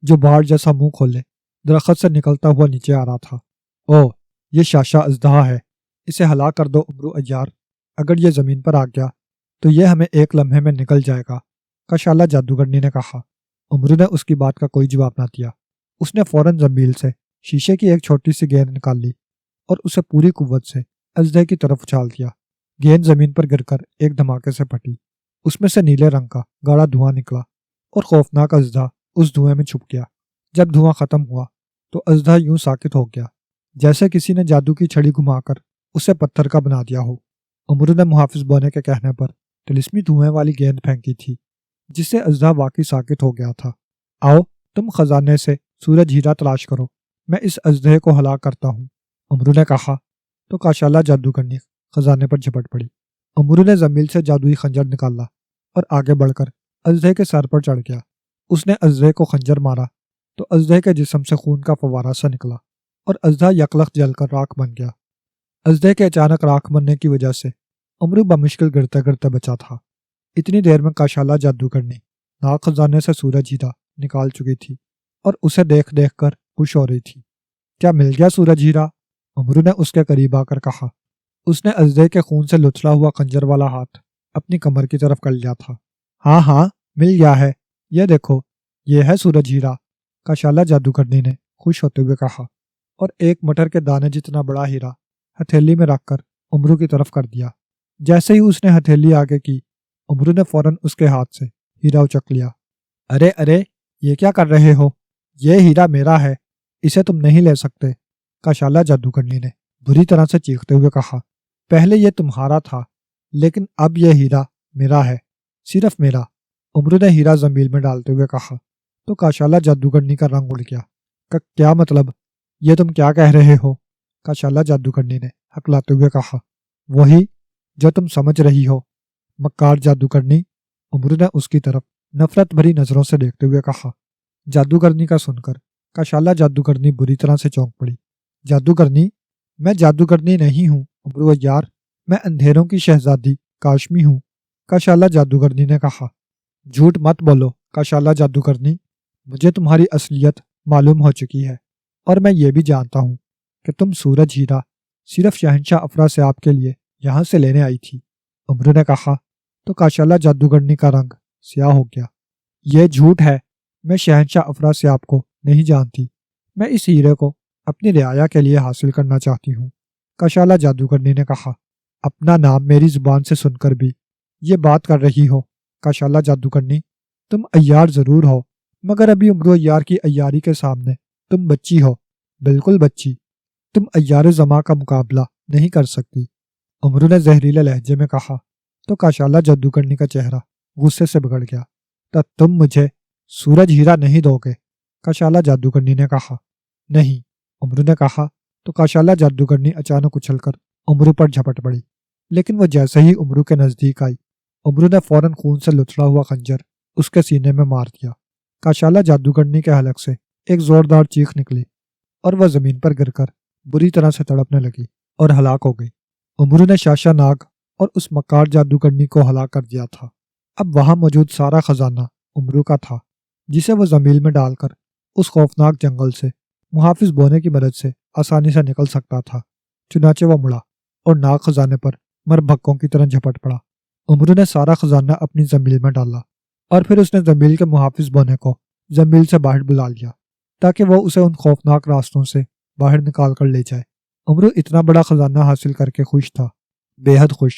جو باڑ جیسا منہ کھولے درخت سے نکلتا ہوا نیچے آ رہا تھا۔ او، یہ شاشا اژدہا ہے، اسے ہلاک کر دو عمرو عیار۔ اگر یہ زمین پر آ گیا تو یہ ہمیں ایک لمحے میں نکل جائے گا، کاشالہ جادوگرنی نے کہا۔ عمرو نے اس کی بات کا کوئی جواب نہ دیا۔ اس نے فوراً زنبیل سے شیشے کی ایک چھوٹی سی گیند نکال لی اور اسے پوری قوت سے اژدہے کی طرف اچھال دیا۔ گیند زمین پر گر کر ایک دھماکے سے پھٹی۔ اس میں سے نیلے رنگ کا گاڑھا دھواں نکلا اور خوفناک اژدہا اس دھوئیں میں چھپ گیا۔ جب دھواں ختم ہوا تو اژدہا یوں ساکت ہو گیا جیسے کسی نے جادو کی چھڑی گھما کر اسے پتھر کا بنا دیا ہو۔ عمرو نے محافظ بونے کے کہنے پر طلسمی دھوئیں والی گیند پھینکی تھی، جس سے اژدہا واقعی ساکت ہو گیا تھا۔ آؤ، تم خزانے سے سورج ہیرا تلاش کرو، میں اس اژدہے کو ہلاک کرتا ہوں، عمرو نے کہا۔ تو کاشالہ جادوگرنی خزانے پر جھپٹ پڑی۔ عمرو نے زنبیل سے جادوئی خنجر نکالا اور آگے بڑھ کر اژدہے کے سر پر چڑھ گیا۔ اس نے اژدہے کو خنجر مارا تو اژدہے کے جسم سے خون کا فوارہ سا نکلا اور اژدہا یکلخت جل کر راکھ بن گیا۔ اژدہے کے اچانک راکھ بننے کی وجہ سے عمرو بمشکل گرتے گرتے بچا تھا۔ اتنی دیر میں کاشالہ جادوگرنی ناگ خزانے سے سورج ہیرا نکال چکی تھی اور اسے دیکھ دیکھ کر خوش ہو رہی تھی۔ کیا مل گیا سورج ہیرا؟ عمرو نے اس کے قریب آ کر کہا۔ اس نے اژدہے کے خون سے لتھڑا ہوا خنجر والا ہاتھ اپنی کمر کی طرف کر لیا تھا۔ ہاں ہاں، مل گیا ہے، یہ دیکھو، یہ ہے سورج ہیرا، کاشالہ جادوگرنی نے خوش ہوتے ہوئے کہا، اور ایک مٹر کے دانے جتنا بڑا ہیرا ہتھیلی میں رکھ کر عمرو کی طرف کر دیا۔ جیسے ہی اس نے ہتھیلی آگے کی، عمرو نے فوراً اس کے ہاتھ سے ہیرا اچک لیا۔ ارے ارے، یہ کیا کر رہے ہو؟ یہ ہیرا میرا ہے، اسے تم نہیں لے سکتے، کاشالہ جادوگرنی نے بری طرح سے چیختے ہوئے کہا۔ پہلے یہ تمہارا تھا، لیکن اب یہ ہیرا میرا ہے، صرف میرا، عمرو نے ہیرا زنبیل میں ڈالتے ہوئے کہا۔ تو کاشالہ جادوگرنی کا رنگ اڑ گیا۔ کیا مطلب؟ یہ تم کیا کہہ رہے ہو؟ کاشالہ جادوگرنی نے ہکلاتے ہوئے کہا۔ وہی جو تم سمجھ رہی ہو، مکار جادوگرنی، عمرو نے اس کی طرف نفرت بھری نظروں سے دیکھتے ہوئے کہا۔ جادوگرنی کا سن کر کاشالہ جادوگرنی بری طرح سے چونک پڑی۔ جادوگرنی؟ میں جادوگرنی نہیں ہوں عمرو عیار، میں اندھیروں کی شہزادی کاشمی ہوں، کاشالہ جادوگرنی نے کہا۔ جھوٹ مت بولو کاشالہ جادوگرنی، مجھے تمہاری اصلیت معلوم ہو چکی ہے، اور میں یہ بھی جانتا ہوں کہ تم سورج ہیرا صرف شہنشاہ افراسیاب کے لیے یہاں سے لینے آئی تھی، عمرو نے کہا۔ تو کاشالہ جادوگرنی کا رنگ سیاہ ہو گیا۔ یہ جھوٹ ہے، میں شہنشاہ افراسیاب کو نہیں جانتی، میں اس ہیرے کو اپنی رعایا کے لیے حاصل کرنا چاہتی ہوں، کاشالہ جادوگرنی نے کہا۔ اپنا نام میری زبان سے سن کر بھی یہ بات کر رہی ہو کاشالہ جادوگرنی، تم عیار ضرور ہو، مگر ابھی عمرو عیار کی عیاری کے سامنے تم بچی ہو، بالکل بچی، تم عیار زماں کا مقابلہ نہیں کر سکتی، عمرو نے زہریلے لہجے میں کہا۔ تو کاشالہ جادوگرنی کا چہرہ غصے سے بگڑ گیا۔ تم مجھے سورج ہیرا نہیں دو گے، کاشالہ جادوگرنی نے کہا۔ نہیں، عمرو نے کہا۔ تو کاشالہ جادوگرنی اچانک اچھل کر عمرو پر جھپٹ پڑی، لیکن وہ جیسے ہی عمرو کے نزدیک آئی، عمرو نے فوراً خون سے لتھڑا ہوا خنجر اس کے سینے میں مار دیا۔ کاشالہ جادوگرنی کے حلق سے ایک زوردار چیخ نکلی اور وہ زمین پر گر کر بری طرح سے تڑپنے لگی اور ہلاک ہو گئی۔ عمرو نے شاشا ناگ اور اس مکار جادوگرنی کو ہلاک کر دیا تھا۔ اب وہاں موجود سارا خزانہ عمرو کا تھا، جسے وہ زنبیل میں ڈال کر اس خوفناک جنگل سے محافظ بونے کی مدد سے آسانی سے نکل سکتا تھا۔ چنانچہ وہ مڑا اور ناگ خزانے پر مربھکوں کی طرح جھپٹ پڑا۔ عمرو نے سارا خزانہ اپنی زنبیل میں ڈالا اور پھر اس نے زنبیل کے محافظ بونے کو زنبیل سے باہر بلا لیا تاکہ وہ اسے ان خوفناک راستوں سے باہر نکال کر لے جائے۔ عمرو اتنا بڑا خزانہ حاصل کر کے خوش تھا، بے حد خوش۔